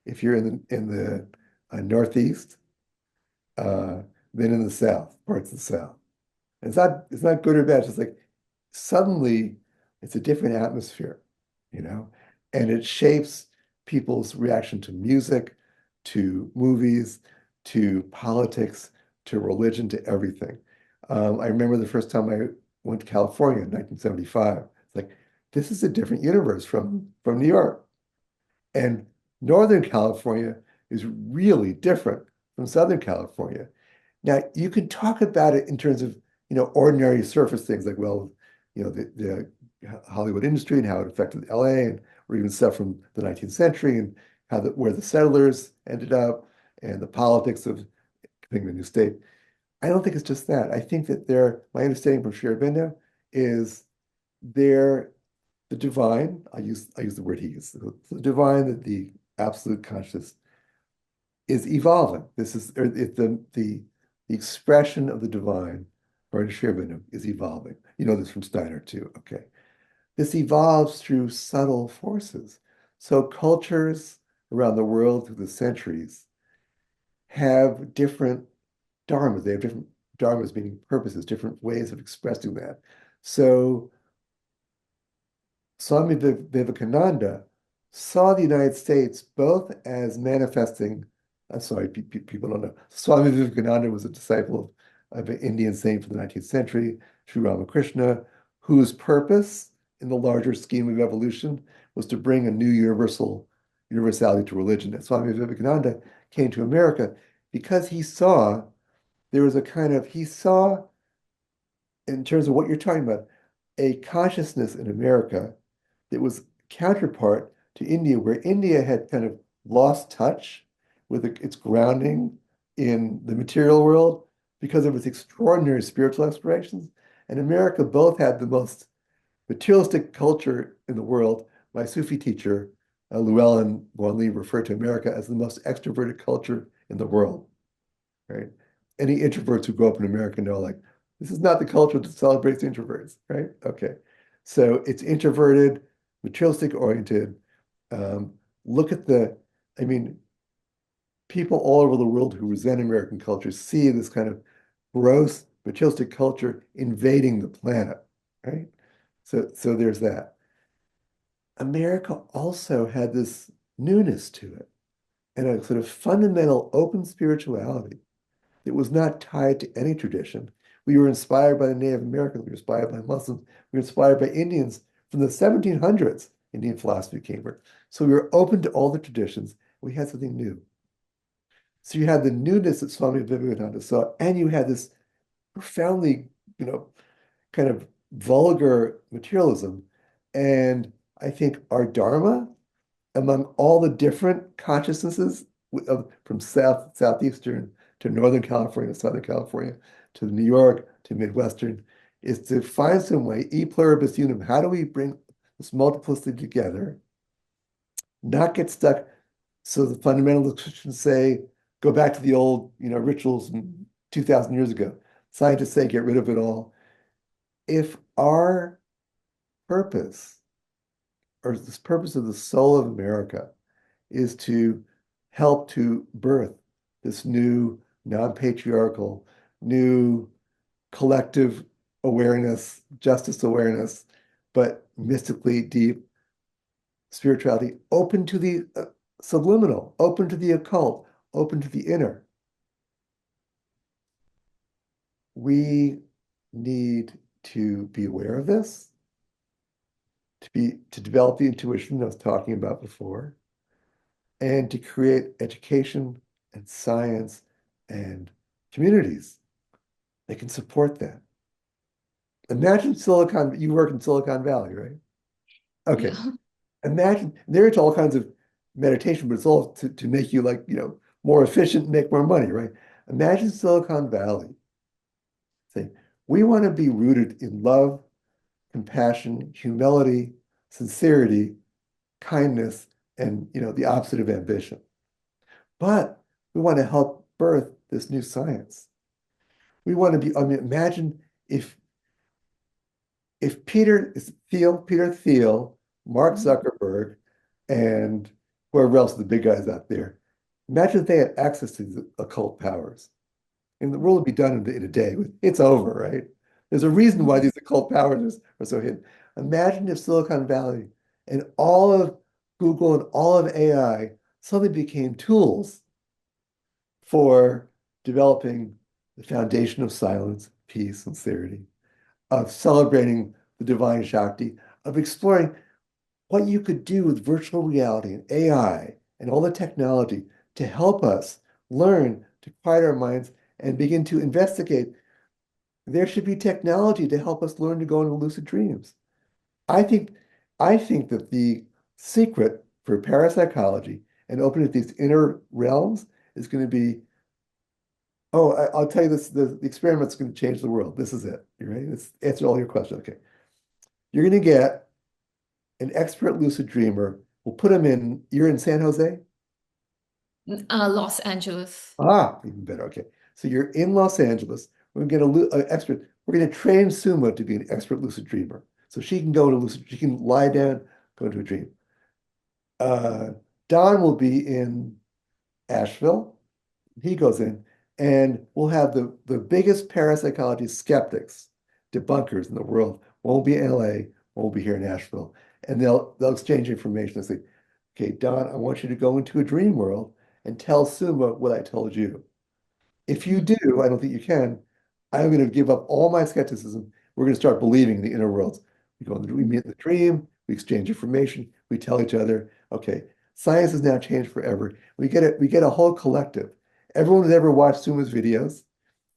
If you're in the Northeast, uh, than in the South, parts of the South. It's not good or bad. It's just like suddenly it's a different atmosphere, you know, and it shapes people's reaction to music, to movies, to politics, to religion, to everything. I remember the first time I went to California in 1975. It's like, this is a different universe from New York. And Northern California is really different from Southern California. Now, you can talk about it in terms of, ordinary surface things like, well, the Hollywood industry and how it affected LA, and or even stuff from the 19th century and where the settlers ended up and the politics of picking a new state. I don't think it's just that. I think that my understanding from Sri Aurobindo is they're the divine. I use the word he used. The divine, that the absolute conscious is evolving. This is or the expression of the divine, or Sri Aurobindo, is evolving. You know this from Steiner too. Okay, this evolves through subtle forces. So cultures around the world through the centuries have different dharmas. They have different dharmas, meaning purposes, different ways of expressing that. So Swami Vivekananda saw the United States both as manifesting, I'm sorry, people don't know. Swami Vivekananda was a disciple of an Indian saint from the 19th century, Sri Ramakrishna, whose purpose in the larger scheme of evolution was to bring a new universality to religion. And Swami Vivekananda came to America because he saw there was he saw, in terms of what you're talking about, a consciousness in America that was counterpart to India, where India had kind of lost touch with its grounding in the material world because of its extraordinary spiritual explorations. And America both had the most materialistic culture in the world. My Sufi teacher, Llewellyn Boinley, referred to America as the most extroverted culture in the world, right? Any introverts who grow up in America know, like, this is not the culture that celebrates introverts, right? Okay. So it's introverted, materialistic oriented. Um, look at I mean, people all over the world who resent American culture see this kind of gross, materialistic culture invading the planet, right? So there's that. America also had this newness to it and a sort of fundamental open spirituality. It was not tied to any tradition. We were inspired by the Native Americans. We were inspired by Muslims. We were inspired by Indians from the 1700s. Indian philosophy came here. So we were open to all the traditions. We had something new. So you had the newness that Swami Vivekananda saw, and you had this profoundly, you know, kind of vulgar materialism. And I think our Dharma, among all the different consciousnesses from Southeastern to Northern California, Southern California, to New York, to Midwestern, is to find some way, e pluribus unum, how do we bring this multiplicity together, not get stuck. So the fundamentalist Christians say, go back to the old, rituals from 2,000 years ago. Scientists say, get rid of it all. if our purpose, or this purpose of the soul of America, is to help to birth this new non-patriarchal, new collective awareness, justice awareness, but mystically deep spirituality, open to the subliminal, open to the occult, open to the inner. We need to be aware of this, to develop the intuition I was talking about before, and to create education and science and communities that can support that. Imagine you work in Silicon Valley, right? Okay. Yeah. Imagine they're into all kinds of meditation, but it's all to make you like, more efficient, make more money, right? Imagine Silicon Valley saying, we want to be rooted in love, compassion, humility, sincerity, kindness, and the opposite of ambition. But we want to help birth this new science. We want to be, I mean, imagine if Peter Thiel, Mark Mhm. Zuckerberg, and whoever else the big guys out there, imagine if they had access to the occult powers. And the world would be done in a day. It's over, right? There's a reason why these occult powers are so hidden. Imagine if Silicon Valley and all of Google and all of AI suddenly became tools for developing the foundation of silence, peace, sincerity, of celebrating the divine Shakti, of exploring what you could do with virtual reality and AI and all the technology to help us learn to quiet our minds and begin to investigate. There should be technology to help us learn to go into lucid dreams. I think, I think that the secret for parapsychology and opening these inner realms is going to be, oh, I'll tell you this, the experiment's going to change the world. This is it. You ready? Let's answer all your questions. Okay. You're going to get an expert lucid dreamer. We'll put him in, you're in San Jose? Los Angeles. Ah, even better. Okay. So you're in Los Angeles. We're going to get an expert. We're going to train Suma to be an expert lucid dreamer. So she can go to lucid, she can lie down, go into a dream. Uh, Don will be in Asheville. He goes in, and we'll have the biggest parapsychology skeptics, debunkers in the world. One will be in LA, one will be here in Asheville. And they'll exchange information and say, okay, Don, I want you to go into a dream world and tell Suma what I told you. If you Mhm. do, I don't think you can. I'm going to give up all my skepticism. We're going to start believing in the inner worlds. We meet in the dream, we exchange information, we tell each other, okay, science has now changed forever. We get a whole collective. Everyone who's ever watched Suma's videos,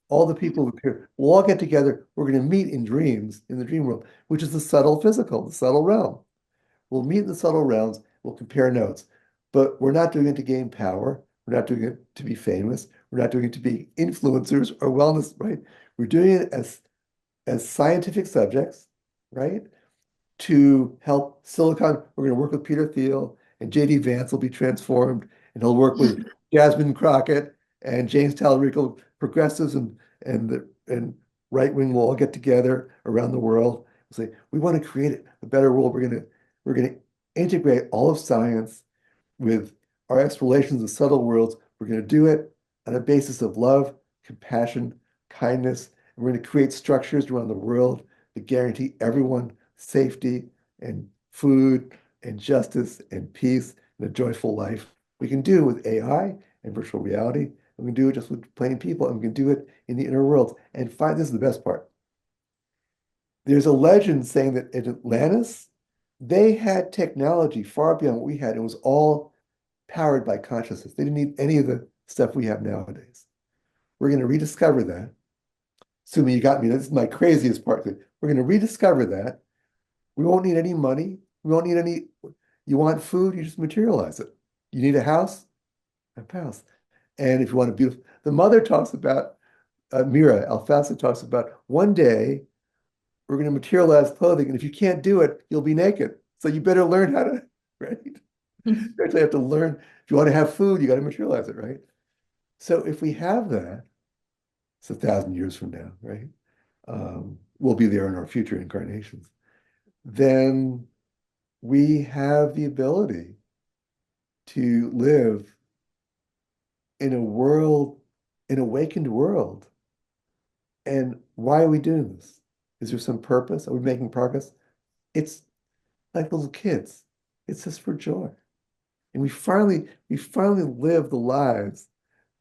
all the people who appear, we'll all get together. We're going to meet in dreams, in the dream world, which is the subtle physical, the subtle realm. We'll meet in the subtle realms, we'll compare notes, but we're not doing it to gain power. We're not doing it to be famous. We're not doing it to be influencers or wellness, right? We're doing it as scientific subjects, right? To help Silicon. We're going to work with Peter Thiel, and JD Vance will be transformed, and he'll work with Jasmine Crockett and James Talarico, progressives and right wing will all get together around the world and say, we want to create a better world. We're going to integrate all of science with our explorations of subtle worlds. We're going to do it on a basis of love, compassion, kindness, and we're going to create structures around the world that guarantee everyone safety and food and justice and peace and a joyful life. We can do it with AI and virtual reality, and we can do it just with plain people, and we can do it in the inner worlds. And find this is the best part. There's a legend saying that in Atlantis, they had technology far beyond what we had. It was all powered by consciousness. They didn't need any of the stuff we have nowadays. We're going to rediscover that. Sumi, you got me. This is my craziest part. We're going to rediscover that. We won't need any money. We won't need any. You want food, you just materialize it. You need a house, a house. And if you want a beautiful, the mother talks about, Mira Alfasa talks about one day we're going to materialize clothing. And if you can't do it, you'll be naked. So you better learn how to, right? You actually have to learn. If you want to have food, you got to materialize it, right? So if we have that, it's 1,000 years from now, right? will be there in our future incarnations, then we have the ability to live in a world, an awakened world. And why are we doing this? Is there some purpose? Are we making progress? It's like little kids. It's just for joy. And we finally live the lives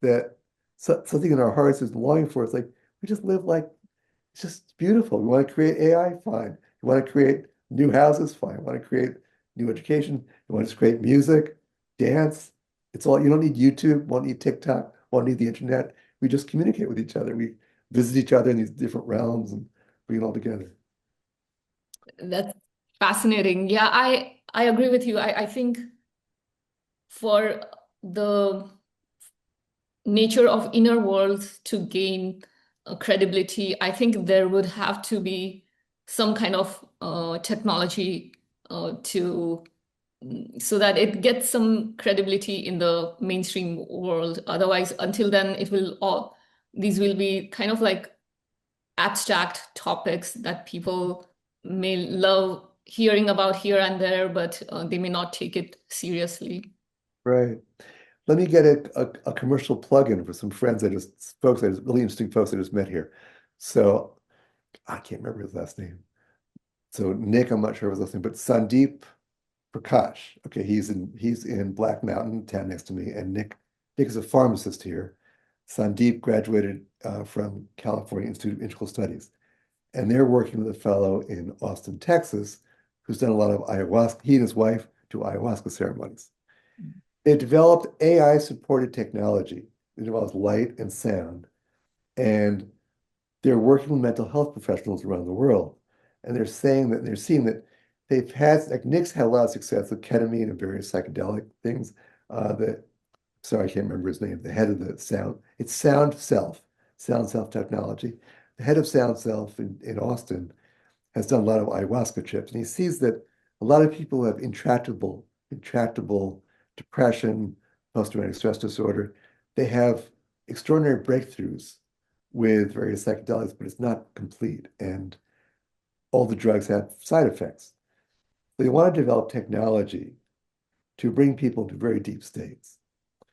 that something in our hearts is longing for. It's like we just live like it's just beautiful. We want to create AI, fine. We want to create new houses, fine. We want to create new education. We want to create music, dance. It's all, you don't need YouTube, won't need TikTok, won't need the internet. We just communicate with each other. We visit each other in these different realms and bring it all together. That's fascinating. Yeah, I agree with you. I think for the nature of inner worlds to gain credibility, I think there would have to be some kind of technology to so that it gets some credibility in the mainstream world. Otherwise, until then, it will all these will be kind of like abstract topics that people may love hearing about here and there, but they may not take it seriously. Right. Let me get a commercial plug-in for some friends really interesting folks I just met here. So I can't remember his last name. So Nick, I'm not sure of his last name, but Sandeep Prakash. Okay, he's in Black Mountain, town next to me, and Nick is a pharmacist here. Sandeep graduated from California Institute of Integral Studies, and they're working with a fellow in Austin, Texas, who's done a lot of ayahuasca. He and his wife do ayahuasca ceremonies. They developed AI-supported technology. It involves light and sound, and they're working with mental health professionals around the world. And they're seeing that they've had, like Nick's had a lot of success with ketamine and various psychedelic things. That, sorry, I can't remember his name, the head of the it's Sound Self Technology. The head of Sound Self in Austin has done a lot of ayahuasca trips, and he sees that a lot of people have intractable depression, post-traumatic stress disorder. They have extraordinary breakthroughs with various psychedelics, but it's not complete, and all the drugs have side effects. They want to develop technology to bring people into very deep states.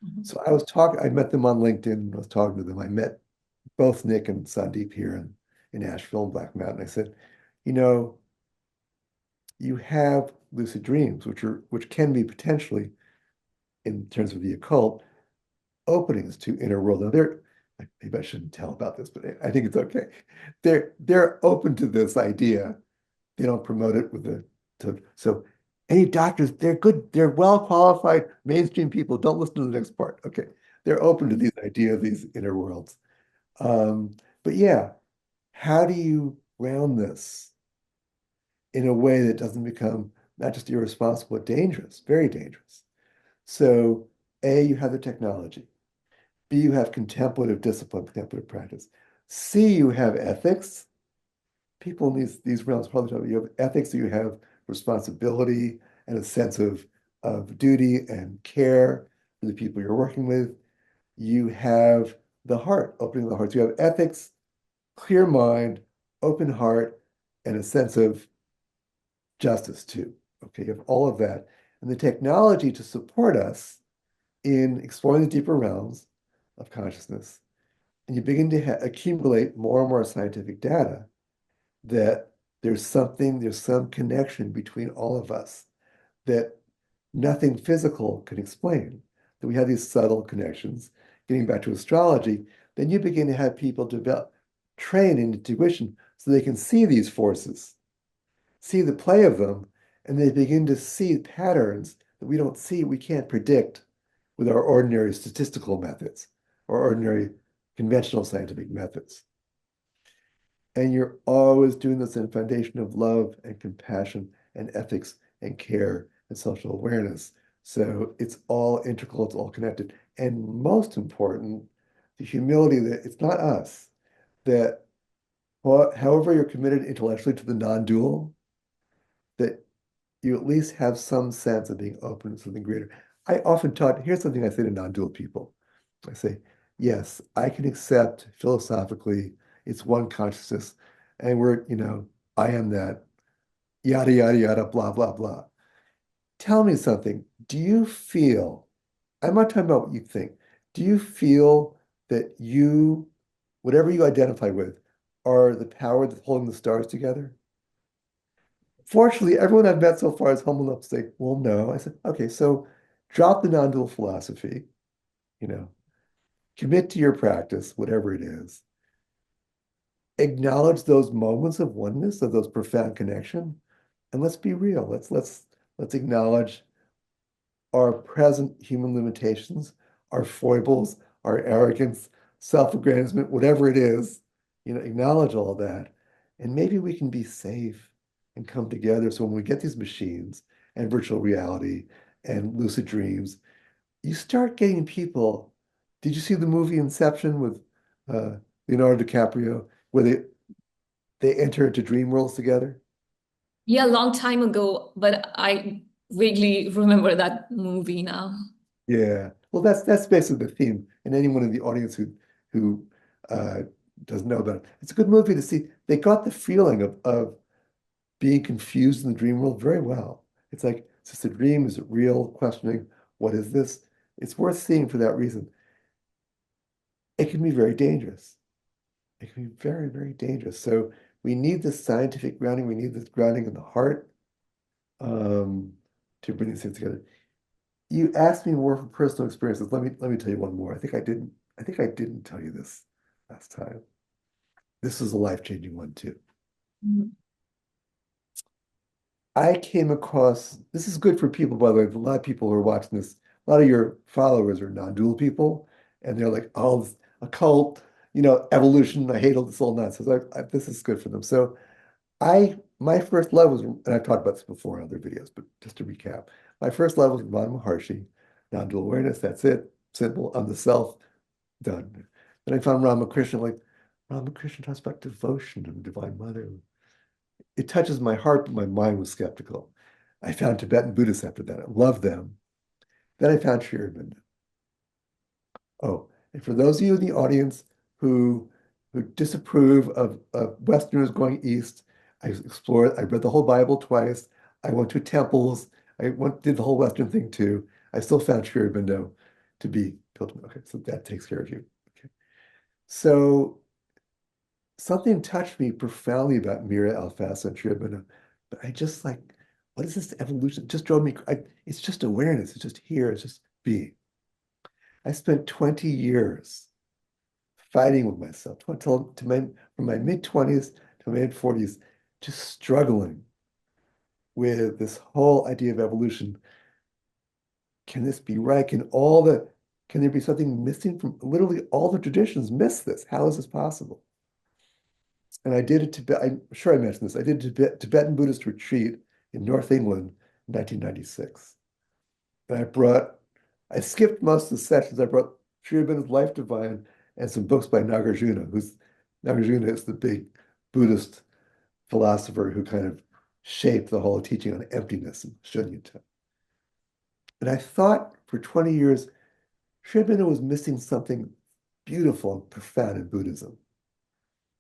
Mhm. So I met them on LinkedIn. I was talking to them. I met both Nick and Sandeep here in Asheville and Black Mountain. I said, you know, you have lucid dreams, which can be potentially, in terms of the occult, openings to inner world. Now maybe I shouldn't tell about this, but I think it's okay. They're open to this idea. They don't promote it so any doctors, they're good, they're well qualified mainstream people. Don't listen to the next part. Okay. They're open to these ideas, these inner worlds. But yeah, how do you ground this in a way that doesn't become not just irresponsible, but dangerous, very dangerous? So, A, you have the technology. B, you have contemplative discipline, contemplative practice. C, you have ethics. People in these realms probably talk about you have ethics, so you have responsibility and a sense of duty and care for the people you're working with. You have the heart, opening the heart. So you have ethics, clear mind, open heart, and a sense of justice too. Okay, you have all of that. And the technology to support us in exploring the deeper realms of consciousness. And you begin to accumulate more and more scientific data that there's some connection between all of us that nothing physical can explain. That we have these subtle connections. Getting back to astrology, then you begin to have people train in intuition so they can see these forces, see the play of them, and they begin to see patterns that we don't see, we can't predict with our ordinary statistical methods or ordinary conventional scientific methods. And you're always doing this in a foundation of love and compassion and ethics and care and social awareness. So it's all integral, it's all connected. And most important, the humility that it's not us, that however you're committed intellectually to the non-dual, that you at least have some sense of being open to something greater. I often talk, here's something I say to non-dual people. I say, yes, I can accept philosophically it's one consciousness and I am that, yada, yada, yada, blah, blah, blah. Tell me something. Do you feel, I'm not talking about what you think, do you feel that whatever you identify with, are the power that's holding the stars together? Fortunately, everyone I've met so far is humble enough to say, well, no. I said, okay, so drop the non-dual philosophy, you know, commit to your practice, whatever it is. Acknowledge those moments of oneness, of those profound connection, and let's be real. Let's acknowledge our present human limitations, our foibles, our arrogance, self-aggrandizement, whatever it is, acknowledge all that. And maybe we can be safe and come together. So when we get these machines and virtual reality and lucid dreams, you start getting people. Did you see the movie Inception with uh, Leonardo DiCaprio, where they enter into dream worlds together? Yeah, a long time ago, but I vaguely remember that movie now. Yeah. Well, that's basically the theme. And anyone in the audience who uh, doesn't know about it, it's a good movie to see. They got the feeling of being confused in the dream world very well. It's like, is this a dream? Is it real? Questioning, what is this? It's worth seeing for that reason. It can be very dangerous. It can be very, very dangerous. So we need this scientific grounding. We need this grounding in the heart um, to bring these things together. You asked me more from personal experiences. Let me tell you one more. I think I didn't tell you this last time. This is a life-changing one too. Mhm. I came across, this is good for people, by the way. A lot of people who are watching this, a lot of your followers are non-dual people, and they're like, oh, this occult, evolution. I hate all this old nonsense. This is good for them. So my first love was, and I've talked about this before in other videos, but just to recap, my first love was Ramana Maharshi, non-dual awareness. That's it. Simple. I'm the self. Done. Then I found Ramakrishna, like Ramakrishna talks about devotion and Divine Mother. It touches my heart, but my mind was skeptical. I found Tibetan Buddhists after that. I loved them. Then I found Sri Aurobindo. Oh, and for those of you in the audience who disapprove of Westerners going east, I explored, I read the whole Bible twice. I went to temples. Did the whole Western thing too. I still found Sri Aurobindo to be pilgrim. Okay, so that takes care of you. Okay. So something touched me profoundly about Mira Alfassa and Sri Aurobindo, but I just like, what is this evolution? It just drove me. It's just awareness. It's just here. It's just being. I spent 20 years fighting with myself from my mid-20s to my mid-40s, just struggling with this whole idea of evolution. Can this be right? Can there be something missing from literally all the traditions miss this? How is this possible? And I did a Tibet, I'm sure I mentioned this. I did a Tibetan Buddhist retreat in North England in 1996. And I skipped most of the sessions. I brought Sri Aurobindo's Life Divine and some books by Nagarjuna, Nagarjuna is the big Buddhist philosopher who kind of shaped the whole teaching on emptiness and shunyata. And I thought for 20 years, Sri Aurobindo was missing something beautiful and profound in Buddhism.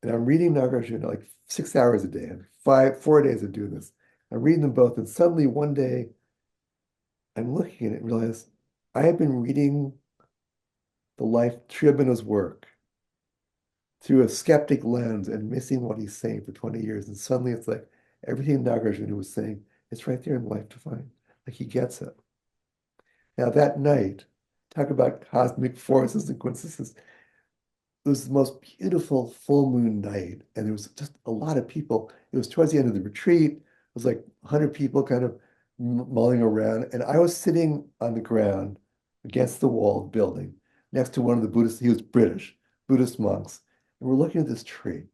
And I'm reading Nagarjuna like 6 hours a day, and 4 days of doing this. I'm reading them both, and suddenly one day I'm looking at it and realize I have been reading the life Sri Aurobindo's work through a skeptic lens and missing what he's saying for 20 years. And suddenly it's like everything Nagarjuna was saying, it's right there in Life Divine. Like he gets it. Now that night, talk about cosmic forces and coincidences. It was the most beautiful full moon night, and there was just a lot of people. It was towards the end of the retreat. It was like 100 people kind of mulling around, and I was sitting on the ground against the wall of the building next to one of the Buddhists. He was British, Buddhist monks, and we're looking at this tree,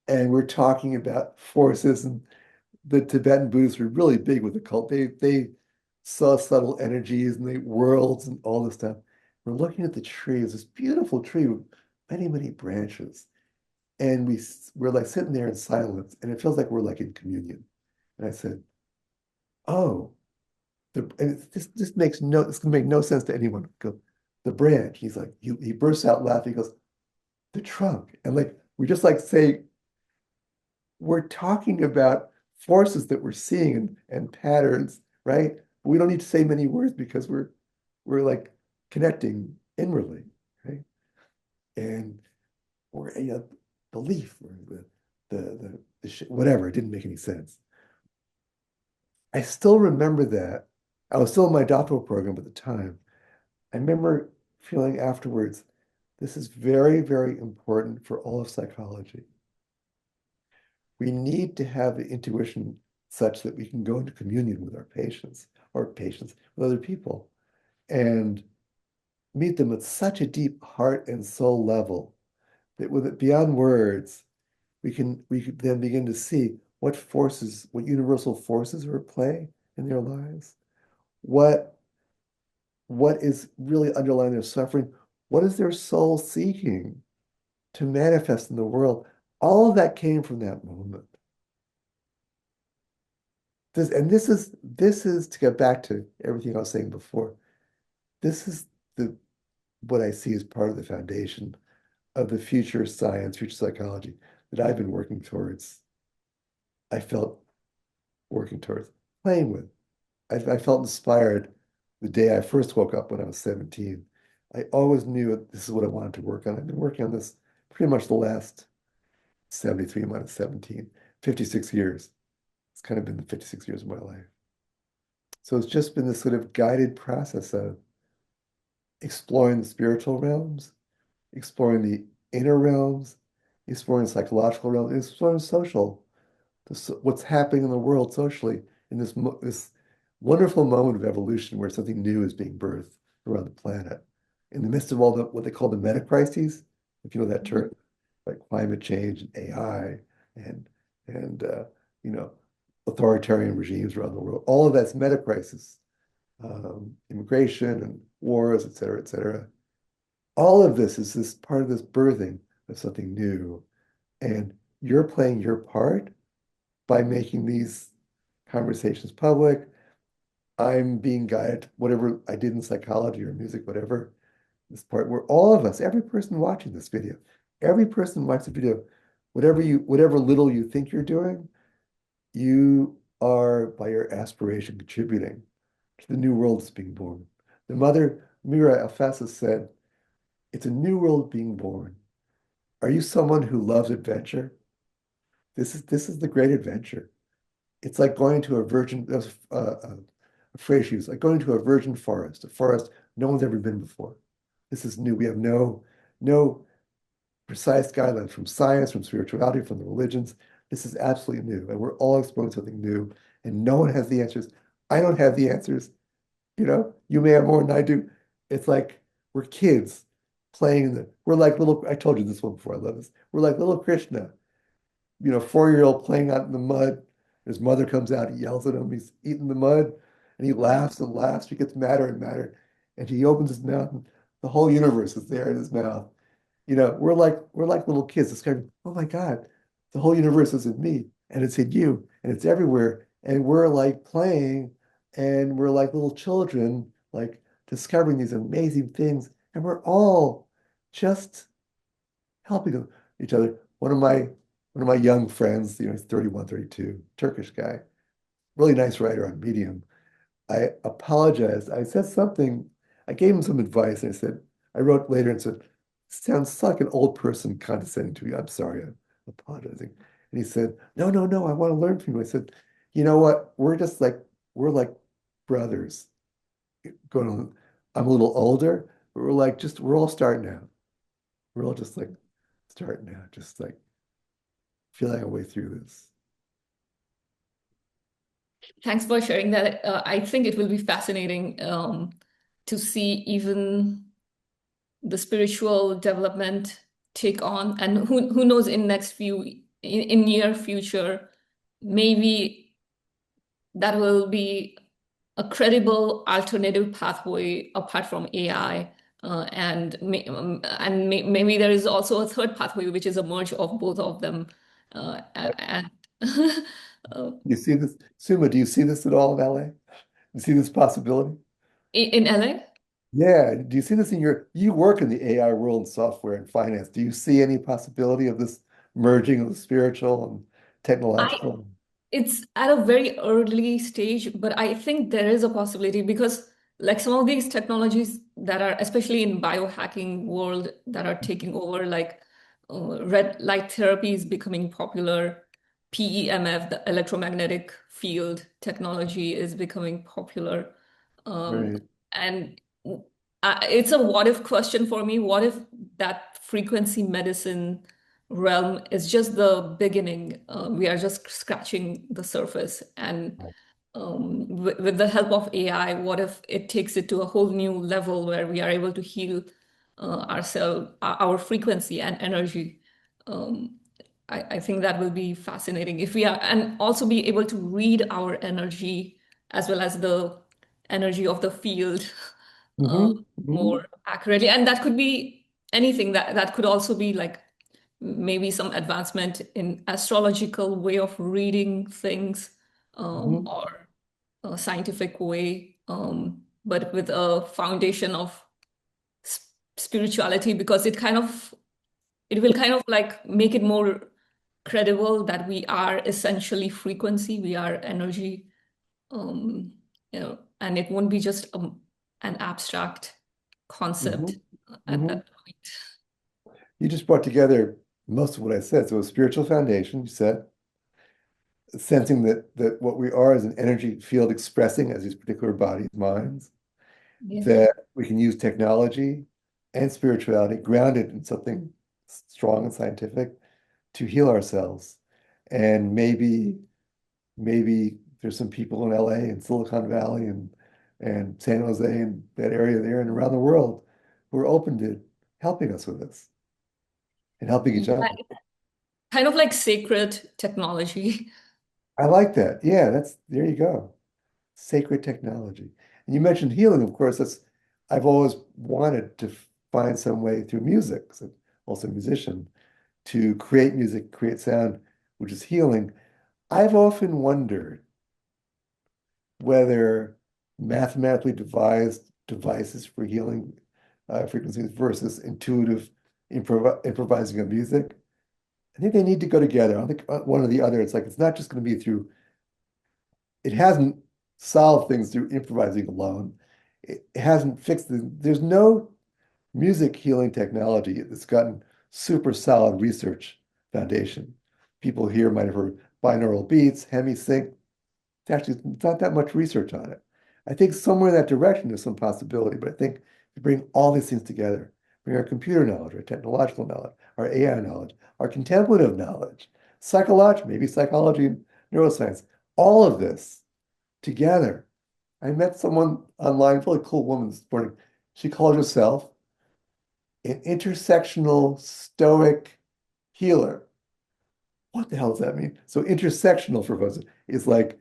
and we're talking about forces. And the Tibetan Buddhists were really big with the cult. They saw subtle energies and they worlds and all this stuff. We're looking at the tree. It's this beautiful tree with many, many branches. And we're like sitting there in silence, and it feels like we're like in communion. And I said, "Oh, this can make no sense to anyone." Go, the branch. He bursts out laughing. He goes, "The trunk." And like we just like say we're talking about forces that we're seeing and patterns, right? We don't need to say many words because we're like connecting inwardly, right? And or belief or whatever. It didn't make any sense. I still remember that. I was still in my doctoral program at the time. I remember feeling afterwards, this is very, very important for all of psychology. We need to have the intuition such that we can go into communion with our patients or patients with other people and meet them at such a deep heart and soul level that with it beyond words, we could then begin to see what universal forces are at play in their lives, what what is really underlying their suffering, what is their soul seeking to manifest in the world. All of that came from that moment. This is to get back to everything I was saying before. This is the what I see as part of the foundation of the future science, future psychology that I've been working towards. I felt working towards playing with. I felt inspired the day I first woke up when I was 17. I always knew this is what I wanted to work on. I've been working on this pretty much the last 73 minus 17, 56 years. It's kind of been the 56 years of my life. So it's just been this sort of guided process of exploring the spiritual realms, exploring the inner realms, exploring the psychological realms, exploring what's happening in the world socially in this wonderful moment of evolution where something new is being birthed around the planet. In the midst of all the what they call the meta crises, if you know that term, like climate change and AI and and you know authoritarian regimes around the world, all of that's meta crisis, immigration and wars, et cetera, et cetera. All of this is this part of this birthing of something new, and you're playing your part by making these conversations public. I'm being guided, whatever I did in psychology or music, whatever, this part where all of us, every person watching this video, every person watching the video, whatever little you think you're doing, you are by your aspiration contributing to the new world that's being born. The mother, Mira Alfassa, said, it's a new world being born. Are you someone who loves adventure? This is the great adventure. It's like going to a virgin, that was a phrase she used, like going to a virgin forest, a forest no one's ever been before. This is new. We have no precise guidelines from science, from spirituality, from the religions. This is absolutely new. And we're all exploring something new. And no one has the answers. I don't have the answers. You may have more than I do. It's like we're kids playing we're like little, I told you this one before, I love this. We're like little Krishna, 4-year-old playing out in the mud. His mother comes out, he yells at him, he's eating the mud, and he laughs and laughs. He gets madder and madder. And he opens his mouth, and the whole universe is there in his mouth. We're like little kids discovering, oh my God, the whole universe is in me, and it's in you, and it's everywhere. And we're like playing, and we're like little children, like discovering these amazing things, and we're all just helping each other. One of my young friends, he's 31, 32, Turkish guy, really nice writer on Medium. I apologized. I said something, I gave him some advice, and I wrote later and said, sounds like an old person condescending to you. I'm sorry, I'm apologizing. And he said, no, no, no, I want to learn from you. I said, you know what? We're like brothers going on. I'm a little older, but we're all starting out. We're all just like starting out, just like feeling our way through this. Thanks for sharing that. I think it will be fascinating to see even the spiritual development take on, and who knows in next few in near future, maybe that will be a credible alternative pathway apart from AI. Maybe there is also a third pathway, which is a merge of both of them. And uh, You see this, Suma, do you see this at all in LA? You see this possibility? in LA. Yeah. Do you see this you work in the AI world and software and finance. Do you see any possibility of this merging of the spiritual and I technological? It's at a very early stage, but I think there is a possibility because like some of these technologies that are, especially in biohacking world, that are taking over, like red light therapy is becoming popular. PEMF, the electromagnetic field technology, is becoming popular. Um, Right. and it's a what if question for me. What if that frequency medicine realm is just the beginning? We are just scratching the surface. And with the help of AI, what if it takes it to a whole new level where we are able to heal ourselves, our frequency and energy? Um, I think that will be fascinating if we are, and also be able to read our energy as well as the energy of the field uh, Hmm. Hmm. more accurately. And that could be anything. That could also be like maybe some advancement in astrological way of reading things, Hmm. or a scientific way, but with a foundation of spirituality, because it will kind of like make it more credible that we are essentially frequency, we are energy, um, and it won't be just an abstract Hmm. concept at Hmm. that point. You just brought together most of what I said. So a spiritual foundation, you said, sensing that what we are is an energy field expressing as these particular bodies, minds, Yeah. that we can use technology and spirituality grounded in something strong and scientific to heal ourselves. And maybe there's some people in LA and Silicon Valley and San Jose and that area there and around the world who are open to helping us with this and helping each Yeah, other. kind of like sacred technology. I like that. Yeah, that's there you go. Sacred technology. And you mentioned healing, of course. That's I've always wanted to find some way through music, 'cause I'm also a musician, to create music, create sound, which is healing. I've often wondered whether mathematically devised devices for healing frequencies versus intuitive improvising of music. I think they need to go together. I don't think one or the other. It's like it's not just going to be through. It hasn't solved things through improvising alone. It hasn't fixed there's no music healing technology that's gotten super solid research foundation. People here might have heard binaural beats, hemi-sync. It's actually not that much research on it. I think somewhere in that direction there's some possibility, but I think if you bring all these things together, bring our computer knowledge, our technological knowledge, our AI knowledge, our contemplative knowledge, psychology, maybe psychology and neuroscience, all of this together. I met someone online, really cool woman this morning. She called herself an intersectional stoic healer. What the hell does that mean? So intersectional for us is like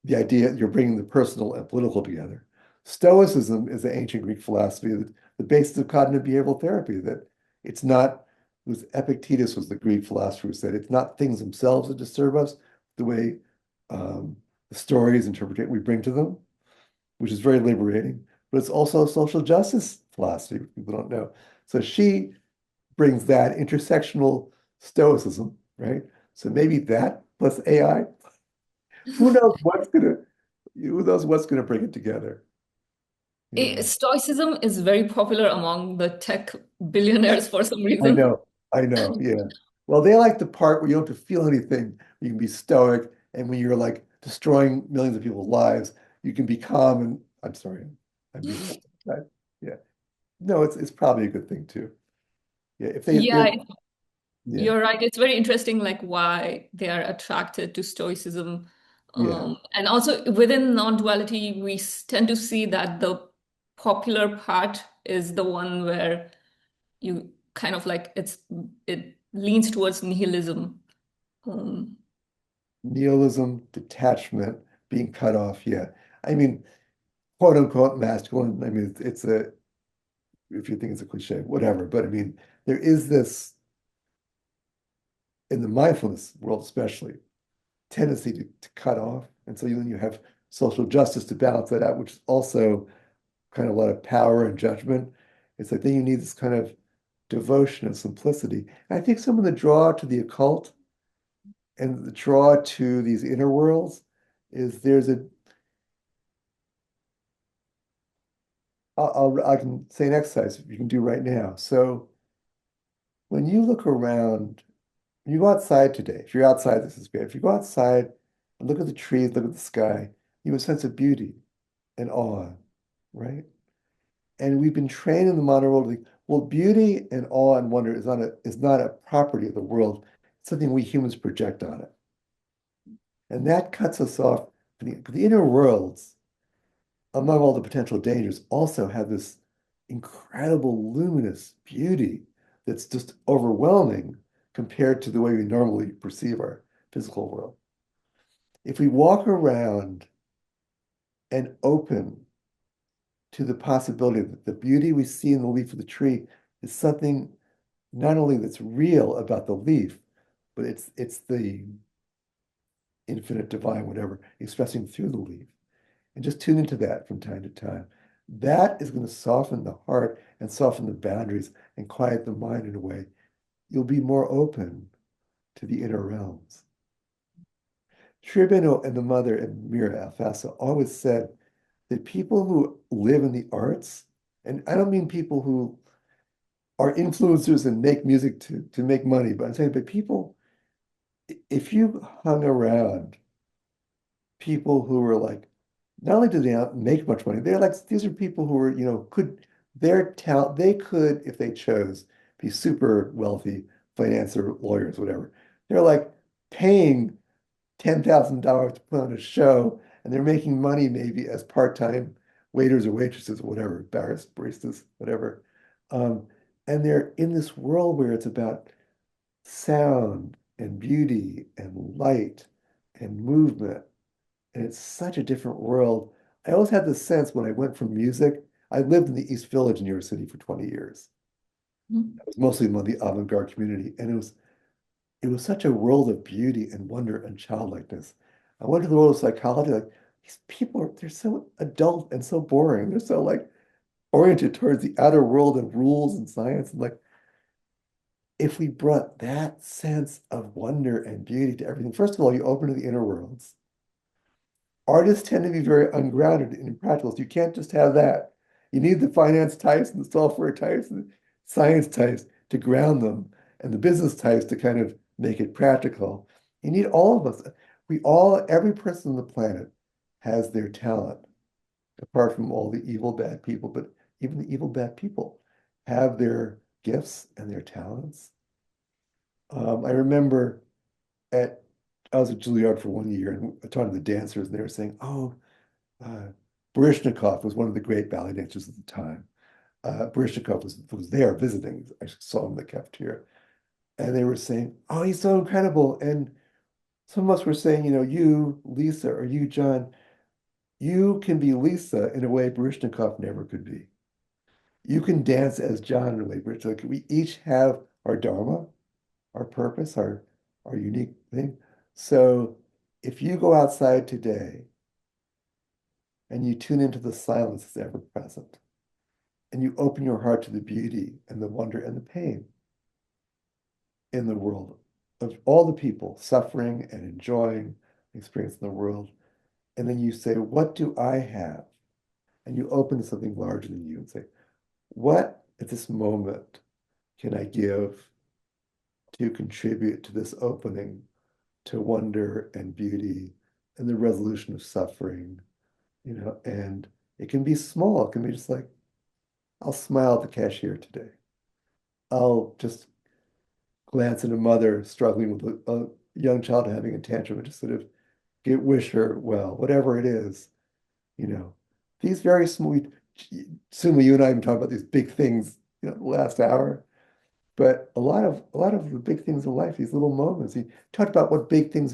the idea you're bringing the personal and political together. Stoicism is the ancient Greek philosophy, the basis of cognitive behavioral therapy, that it's not, it was Epictetus was the Greek philosopher who said it's not things themselves that disturb us, the way um, the stories interpret we bring to them, which is very liberating, but it's also a social justice philosophy, people don't know. So she brings that intersectional stoicism, right? So maybe that plus AI, who knows who knows what's gonna bring it together, you know? Stoicism is very popular among the tech billionaires for some reason. I know, yeah. Well, they like the part where you don't have to feel anything. You can be stoic, and when you're like destroying millions of people's lives, you can be calm and I'm sorry, I'm being yeah. No, it's probably a good thing too. Yeah, if they're Yeah, yeah, you're right. It's very interesting, like why they are attracted to Stoicism. yeah. And also within non-duality, we tend to see that the popular part is the one where you kind of like it leans towards nihilism. Um, Nihilism, detachment, being cut off. Yeah. I mean, quote unquote masculine. I mean, it's a, if you think it's a cliche, whatever. But I mean, there is this in the mindfulness world, especially, tendency to cut off. And so then you have social justice to balance that out, which is also kind of a lot of power and judgment. It's like then you need this kind of devotion and simplicity. And I think some of the draw to the occult And the draw to these inner worlds is I can say an exercise you can do right now. So when you look around, when you go outside today, if you're outside, this is great. If you go outside and look at the trees, look at the sky, you have a sense of beauty and awe, right? And we've been trained in the modern world, like, well, beauty and awe and wonder is not a property of the world. It's something we humans project on it. And that cuts us off. The inner worlds, among all the potential dangers, also have this incredible luminous beauty that's just overwhelming compared to the way we normally perceive our physical world. If we walk around and open to the possibility that the beauty we see in the leaf of the tree is something not only that's real about the leaf, but it's the infinite divine, whatever, expressing through the leaf. And just tune into that from time to time. That is going to soften the heart and soften the boundaries and quiet the mind in a way. You'll be more open to the inner realms. Sri Aurobindo and the mother and Mira Alfassa always said that people who live in the arts, and I don't mean people who are influencers and make music to make money, but I'm saying, but people, if you hung around people who were like, not only did they not make much money, they're like, these are people who were, could their talent, they could, if they chose, be super wealthy, financier, lawyers, whatever. They're like paying $10,000 to put on a show, and they're making money maybe as part-time waiters or waitresses or whatever, baristas, whatever. Um, and they're in this world where it's about sound and beauty and light and movement. And it's such a different world. I always had this sense when I went from music, I lived in the East Village in New York City for 20 years. Mhm. I was mostly among the avant-garde community, and it was such a world of beauty and wonder and childlikeness. I went to the world of psychology, like these people they're so adult and so boring. They're so like oriented towards the outer world and rules and science. And like if we brought that sense of wonder and beauty to everything, first of all, you open to the inner worlds. Artists tend to be very ungrounded and impractical. So you can't just have that. You need the finance types and the software types and the science types to ground them and the business types to kind of make it practical. You need all of us. Every person on the planet has their talent, apart from all the evil, bad people, but even the evil, bad people have their gifts and their talents. I remember I was at Juilliard for 1 year and I talked to the dancers and they were saying, oh, uh, Baryshnikov was one of the great ballet dancers at the time. Baryshnikov was there visiting. I saw him in the cafeteria. And they were saying, oh, he's so incredible. And some of us were saying, you, Lisa, or you, John, you can be Lisa in a way Baryshnikov never could be. You can dance as John in a way Baryshnikov. We each have our dharma, our purpose, our unique thing. So if you go outside today and you tune into the silence that's ever present, and you open your heart to the beauty and the wonder and the pain in the world of all the people suffering and enjoying experiencing the world. And then you say, what do I have? And you open to something larger than you and say, what at this moment can I give to contribute to this opening to wonder and beauty and the resolution of suffering, and it can be small. It can be just like, I'll smile at the cashier today. I'll just glance at a mother struggling with a young child having a tantrum and just sort of wish her well, whatever it is, you know. These very small, Suma, you and I have been talking about these big things, the last hour, but a lot of the big things in life, these little moments. You talked about what big things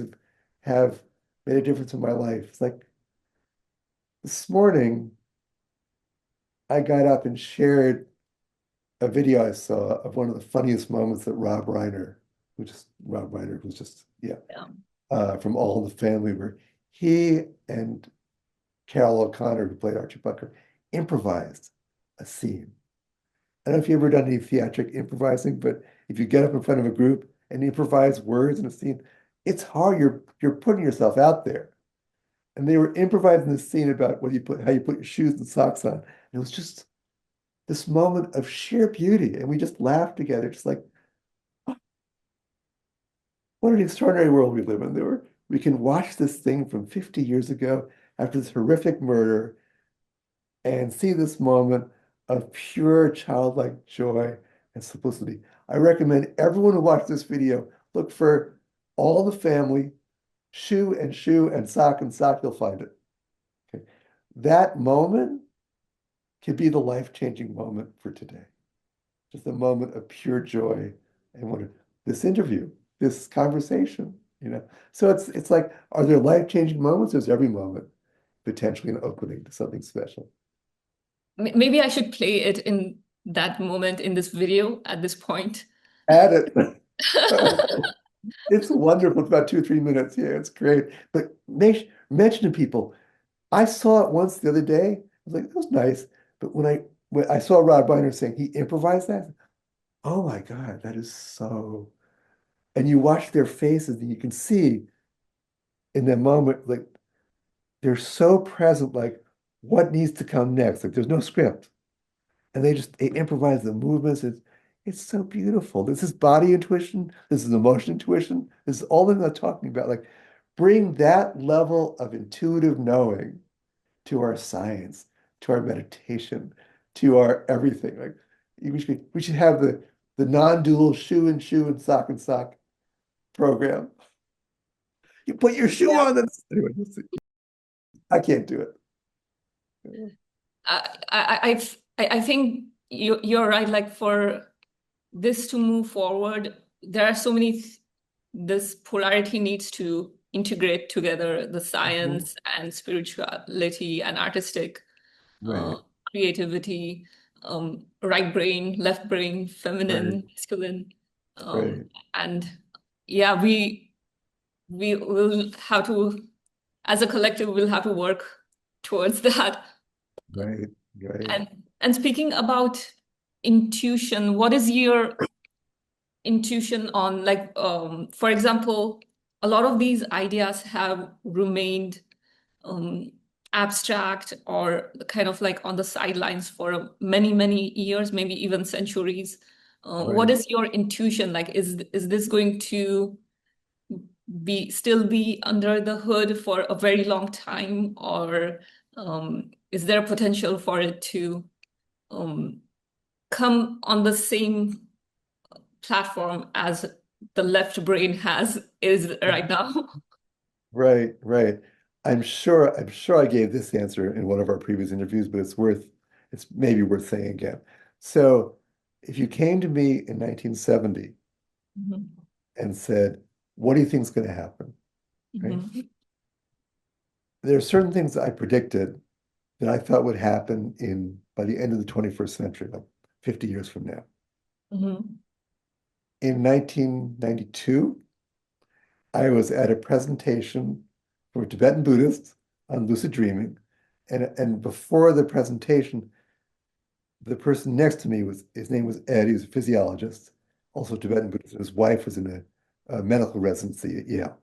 have made a difference in my life. It's like this morning, I got up and shared a video I saw of one of the funniest moments that Rob Reiner, who's just, yeah, Yeah. from All in the Family, where he and Carol O'Connor, who played Archie Bunker, improvised a scene. I don't know if you've ever done any theatric improvising, but if you get up in front of a group and improvise words in a scene, It's hard. You're putting yourself out there. And they were improvising this scene about how you put your shoes and socks on. And it was just this moment of sheer beauty. And we just laughed together, just like, what an extraordinary world we live in. We can watch this thing from 50 years ago after this horrific murder and see this moment of pure childlike joy and simplicity. I recommend everyone who watch this video look for all the family, shoe and sock, you'll find it. Okay. That moment can be the life-changing moment for today. Just a moment of pure joy and this interview, this conversation. So it's like, are there life-changing moments? There's every moment potentially an opening to something special. Maybe I should play it in that moment in this video at this point. Add it. It's wonderful. It's about 2 or 3 minutes. Yeah, it's great. But mention to people, I saw it once the other day. I was like, that was nice. But when I saw Rod Reiner saying he improvised that, oh my God, that is so. And you watch their faces and you can see in that moment, like they're so present, like what needs to come next. Like there's no script. And they improvise the movements. It's so beautiful. This is body intuition. This is emotion intuition. This is all that I'm talking about. Like bring that level of intuitive knowing to our science, to our meditation, to our everything. Like we should have the non-dual shoe and sock program. You put your shoe Yeah. on. Anyway, I can't do it. I think you're right. Like for this to move forward, there are so many, this polarity needs to integrate together the Mhm. science and spirituality and artistic uh, Right, creativity, right brain, left brain, right, feminine, masculine. right, And yeah, we will have to, as a collective, we'll have to work towards that. right, right, And speaking about intuition, what is your intuition on, like, for example, a lot of these ideas have remained um, abstract or kind of like on the sidelines for many, many years, maybe even centuries. What right. is your intuition like? Is this going to be still be under the hood for a very long time, or is there potential for it to um, come on the same platform as the left brain has is right now? Right, right. I'm sure I gave this answer in one of our previous interviews, but it's maybe worth saying again. So if you came to me in 1970 Mhm. and said, what do you think is going to happen? Right? Mhm. There are certain things that I predicted that I thought would happen by the end of the 21st century, like 50 years from now. Mhm. In 1992, I was at a presentation for Tibetan Buddhists on lucid dreaming. And before the presentation, the person next to me his name was Ed. He was a physiologist, also Tibetan Buddhist. And his wife was in a medical residency at Yale.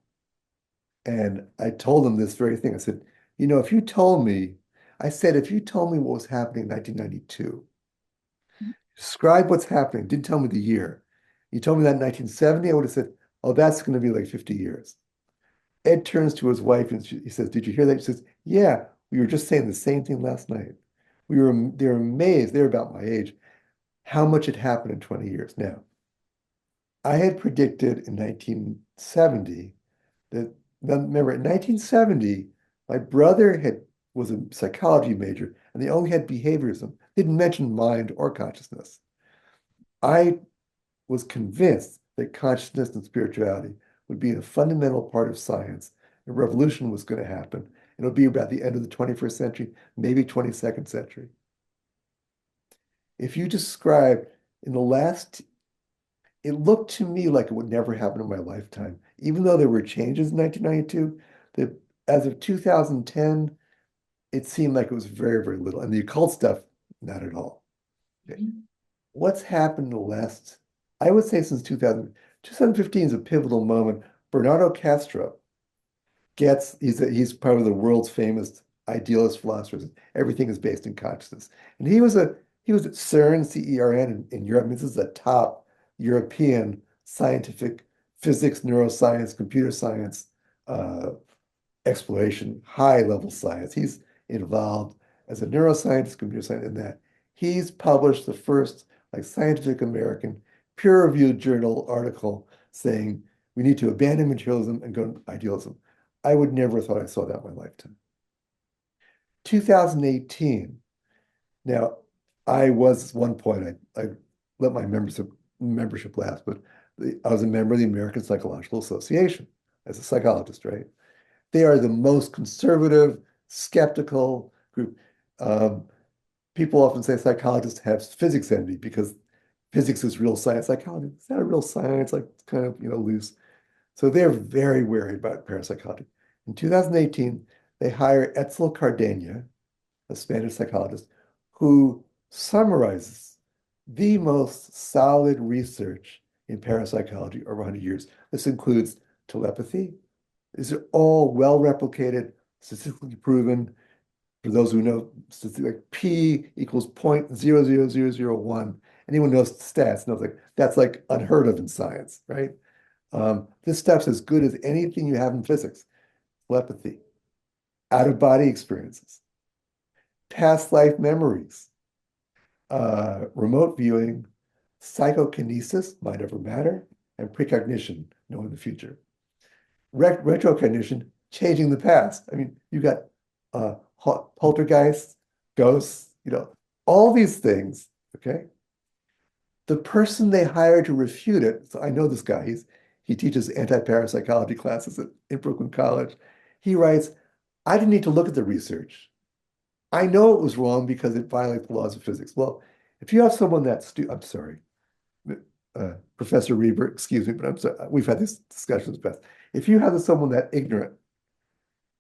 And I told him this very thing. I said, if you told me what was happening in 1992, describe what's happening, didn't tell me the year. You told me that in 1970, I would have said, oh, that's going to be like 50 years. Ed turns to his wife and he says, did you hear that? She says, yeah, we were just saying the same thing last night. They're amazed, they're about my age, how much had happened in 20 years. Now, I had predicted in 1970 that, remember, in 1970, my brother was a psychology major and they only had behaviorism. They didn't mention mind or consciousness. I was convinced that consciousness and spirituality would be a fundamental part of science. A revolution was going to happen. It'll be about the end of the 21st century, maybe 22nd century. If you describe in the last, it looked to me like it would never happen in my lifetime. Even though there were changes in 1992, that as of 2010, it seemed like it was very, very little. And the occult stuff, not at all. Okay. What's happened in the last, I would say since 2015 is a pivotal moment Bernardo Castro he's part of the world's famous idealist philosophers. Everything is based in consciousness. And he was at CERN, CERN in Europe. I mean, this is a top European scientific physics, neuroscience, computer science uh, exploration, high level science. He's involved as a neuroscientist, computer science in that. He's published the first like Scientific American peer-reviewed journal article saying we need to abandon materialism and go to idealism. I would never have thought I saw that in my lifetime. 2018. Now, I was at one point, I let my membership lapse, but I was a member of the American Psychological Association as a psychologist, right? They are the most conservative, skeptical group. Um, People often say psychologists have physics envy because physics is real science. Psychology is not a real science, like it's kind of, loose. So they're very wary about parapsychology. In 2018, they hire Etzel Cardeña, a Spanish psychologist, who summarizes the most solid research in parapsychology over 100 years. This includes telepathy. These are all well replicated, statistically proven. For those who know, like P equals 0.00001. Anyone knows stats knows like that's like unheard of in science, right? This stuff's as good as anything you have in physics. Telepathy, out-of-body experiences, past life memories, remote viewing, psychokinesis, mind over matter, and precognition, knowing the future. Retrocognition, changing the past. I mean, you got poltergeists, ghosts, all these things, okay? The person they hire to refute it, so I know this guy, he teaches anti-parapsychology classes in Brooklyn College. He writes, I didn't need to look at the research. I know it was wrong because it violates the laws of physics. Well, if you have someone I'm sorry, Professor Reber, excuse me, but I'm sorry, we've had these discussions best. If you have someone that ignorant,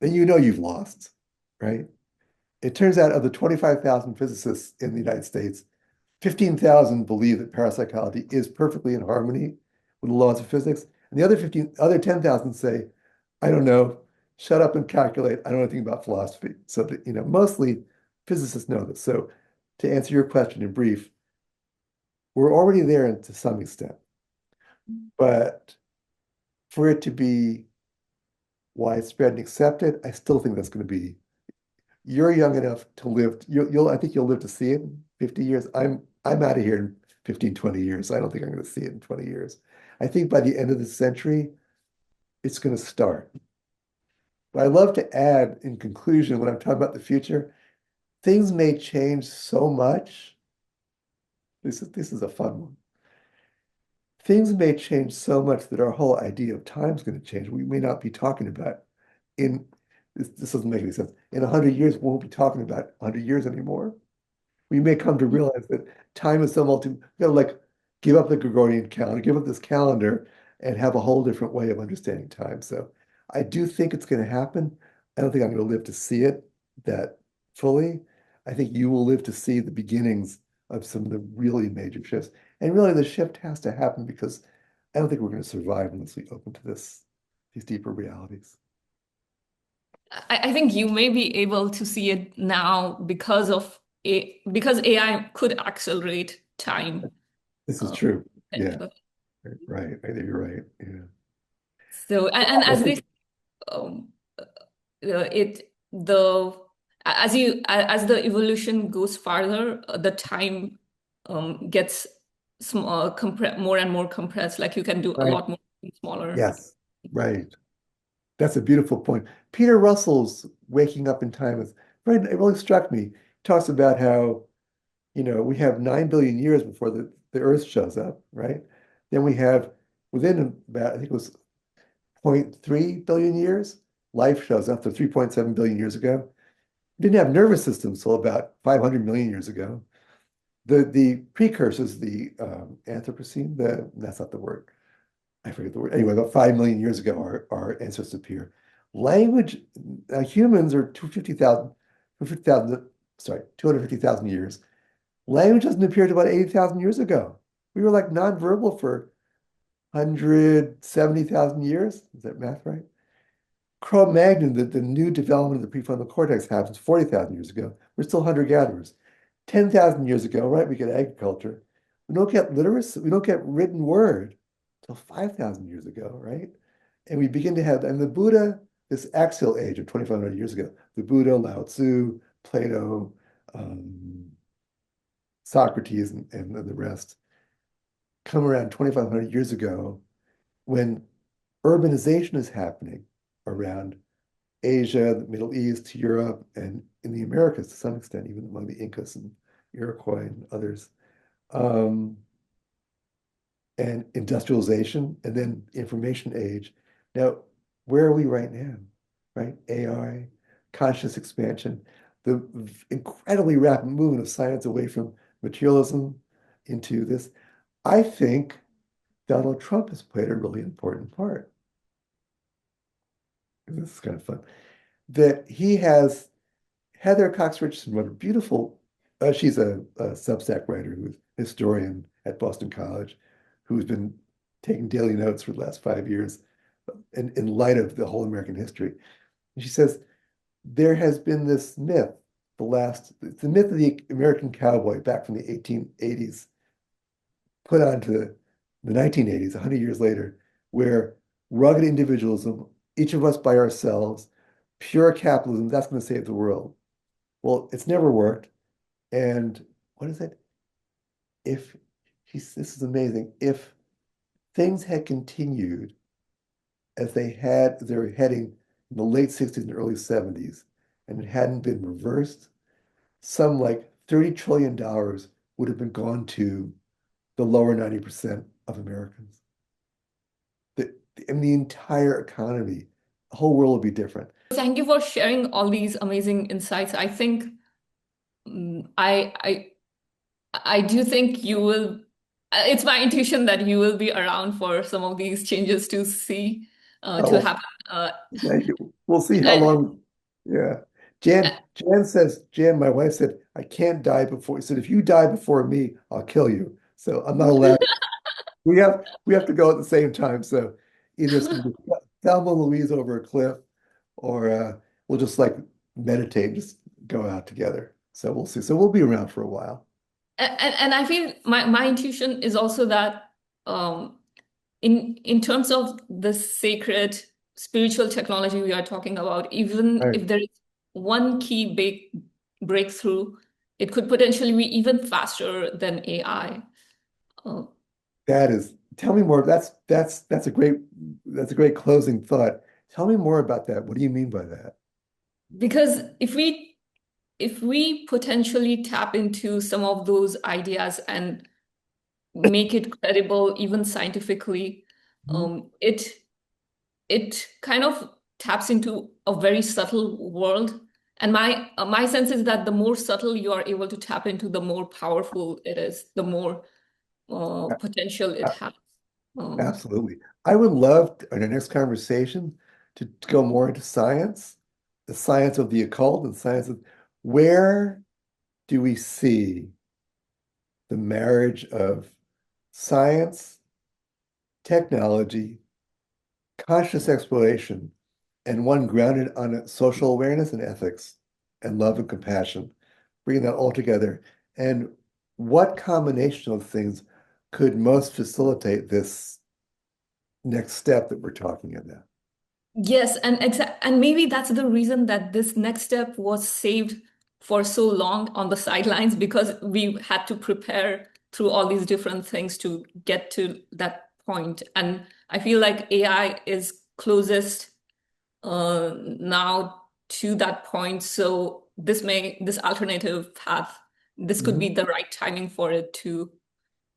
then you know you've lost, right? It turns out of the 25,000 physicists in the United States, 15,000 believe that parapsychology is perfectly in harmony with the laws of physics. And the other 10,000 say, I don't know, shut up and calculate. I don't know anything about philosophy. So that, mostly physicists know this. So to answer your question in brief, we're already there to some extent. But for it to be widespread and accepted, I still think that's going to be, you're young enough to live, I think you'll live to see it in 50 years. I'm out of here in 15, 20 years. I don't think I'm going to see it in 20 years. I think by the end of the century, it's going to start. But I love to add in conclusion, when I'm talking about the future, things may change so much. This is a fun one. Things may change so much that our whole idea of time is going to change. We may not be talking about in this doesn't make any sense. In 100 years, we won't be talking about 100 years anymore. We may come to realize that time is so we gotta like give up the Gregorian calendar, give up this calendar, and have a whole different way of understanding time. So I do think it's going to happen. I don't think I'm going to live to see it that fully. I think you will live to see the beginnings of some of the really major shifts. And really, the shift has to happen because I don't think we're going to survive unless we open to these deeper realities. I think you may be able to see it now because AI could accelerate time. This is Uh, true. and, Yeah, right. I think you're right. Yeah. so and Well, as they um, it the as the evolution goes farther, the time gets more and more compressed. Like you can do a right. lot more smaller. Yes. Right. That's a beautiful point. Peter Russell's Waking Up in Time it really struck me. He talks about how, we have 9 billion years before the Earth shows up, right? Then we have within about, I think it was zero point 0.3 billion years, life shows up. So 3.7 billion years ago. Didn't have nervous systems till about 500 million years ago. The precursors, the Anthropocene, that's not the word. I forget the word. Anyway, about 5 million years ago, our ancestors appear. Language, humans are 250,000, sorry, 250,000 years. Language doesn't appear to about 80,000 years ago. We were like nonverbal for 170,000 years. Is that math right? Cro-Magnon, the new development of the prefrontal cortex happens 40,000 years ago. We're still hunter-gatherers. 10,000 years ago, right, we get agriculture. We don't get literacy, we don't get written word until 5,000 years ago, right? And we begin to have, and the Buddha, this axial age of 2,500 years ago, the Buddha, Lao Tzu, Plato, um, Socrates, and the rest come around 2,500 years ago when urbanization is happening around Asia, the Middle East, Europe, and in the Americas to some extent, even among the Incas and Iroquois and others. Um, and industrialization, and then information age. Now, where are we right now? Right? AI, conscious expansion, the incredibly rapid movement of science away from materialism into this. I think Donald Trump has played a really important part. This is kind of fun. That he has Heather Cox Richardson wrote a beautiful, she's a Substack writer who's a historian at Boston College, who's been taking daily notes for the last 5 years in light of the whole American history. And she says, there has been this myth, it's the myth of the American cowboy back from the 1880s, put onto the 1980s, 100 years later, where rugged individualism, each of us by ourselves, pure capitalism, that's going to save the world. Well, it's never worked. And what is it? If this is amazing. If things had continued as they were heading in the late 60s and early 70s, and it hadn't been reversed, some like $30 trillion would have been gone to the lower 90% of Americans. And the entire economy, the whole world would be different. Thank you for sharing all these amazing insights. I think I I do think you will. It's my intuition that you will be around for some of these changes to see to Oh, happen. thank you. We'll see how And, long. Yeah. Jan, my wife said, I can't die before. She said, if you die before me, I'll kill you. So I'm not allowed. We have to go at the same time. So either it's gonna be Thelma and Louise over a cliff, or we'll just like meditate, just go out together. So we'll see. So we'll be around for a while. and I feel my intuition is also that um, in terms of the sacred spiritual technology we are talking about, even Right. if there is one key big breakthrough, it could potentially be even faster than AI. Uh, Tell me more. That's a great closing thought. Tell me more about that. What do you mean by that? because if we potentially tap into some of those ideas and make it credible, even scientifically, Mhm. it kind of taps into a very subtle world. And my sense is that the more subtle you are able to tap into, the more powerful it is, the more potential it A- has. Um, Absolutely. I would love in our next conversation to go more into science, the science of the occult and science of where do we see the marriage of science, technology, conscious exploration, and one grounded on social awareness and ethics and love and compassion, bringing that all together. And what combination of things could most facilitate this next step that we're talking about? Yes, and maybe that's the reason that this next step was saved for so long on the sidelines because we had to prepare through all these different things to get to that point. And I feel like AI is closest now to that point. So this alternative path, this could be Mhm. the right timing for it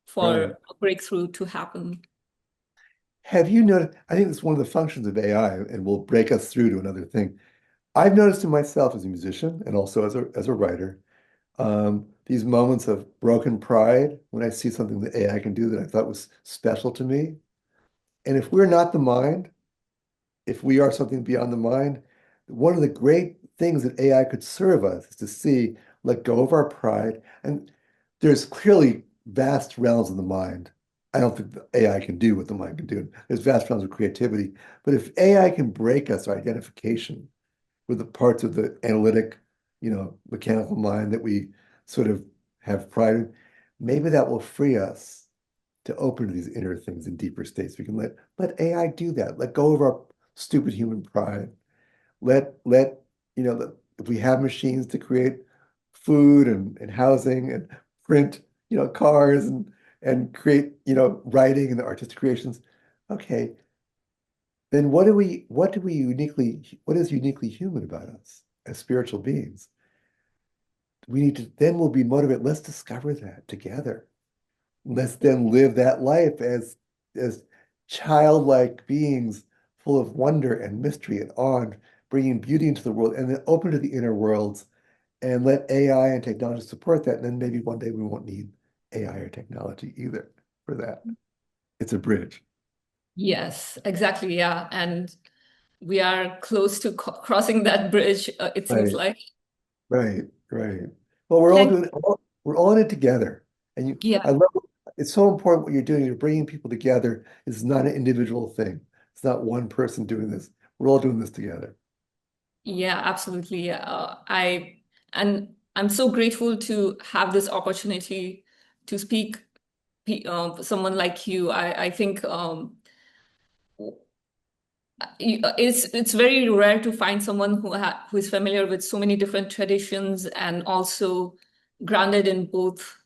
for Right. a breakthrough to happen. Have you noticed? I think it's one of the functions of AI and will break us through to another thing. I've noticed in myself as a musician and also as a writer, these moments of broken pride when I see something that AI can do that I thought was special to me. And if we're not the mind, if we are something beyond the mind, one of the great things that AI could serve us is to see, let go of our pride. And there's clearly vast realms of the mind. I don't think the AI can do what the mind can do. There's vast realms of creativity. But if AI can break us our identification with the parts of the analytic, mechanical mind that we sort of have pride in, maybe that will free us to open to these inner things in deeper states. We can let AI do that. Let go of our stupid human pride. Let if we have machines to create food and housing and print, cars and create, writing and the artistic creations, okay, then what is uniquely human about us as spiritual beings? Then we'll be motivated. Let's discover that together. Let's then live that life as childlike beings full of wonder and mystery and awe, and bringing beauty into the world, and then open to the inner worlds and let AI and technology support that. And then maybe one day we won't need AI or technology either for that. It's a bridge. Yes, exactly. Yeah. And we are close to crossing that bridge, it seems Right, like. right, right. Well, we're all Thank, doing we're all in it together. And yeah. I love it's so important what you're doing. You're bringing people together. It's not an individual thing. It's not one person doing this. We're all doing this together. Yeah, absolutely. And I'm so grateful to have this opportunity to speak someone like you. I think it's very rare to find someone who is familiar with so many different traditions and also grounded in both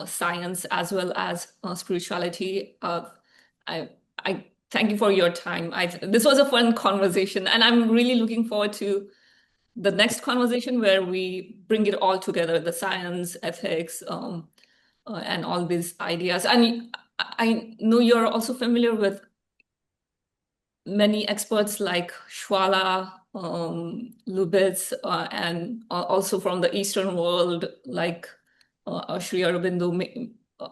science as well as spirituality. I I thank you for your time. This was a fun conversation, and I'm really looking forward to the next conversation where we bring it all together, the science, ethics, and all these ideas. And I know you're also familiar with many experts like Shwala, Lubitz, and also from the Eastern world, like Sri Aurobindo. Uh,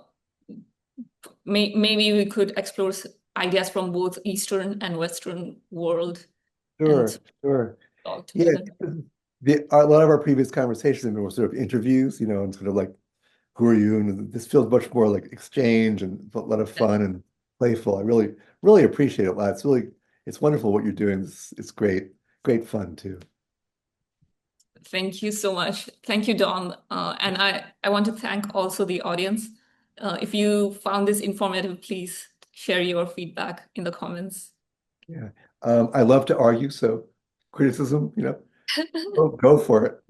maybe we could explore ideas from both Eastern and Western world and Sure, sure. all Yeah, together. a lot of our previous conversations were sort of interviews, and sort of like, who are you? And this feels much more like exchange and a lot of fun and playful. I really, really appreciate it a lot. It's wonderful what you're doing. It's great, great fun too. Thank you so much. Thank you, Don. And I want to thank also the audience. If you found this informative, please share your feedback in the comments. Yeah. I love to argue, so criticism, go for it.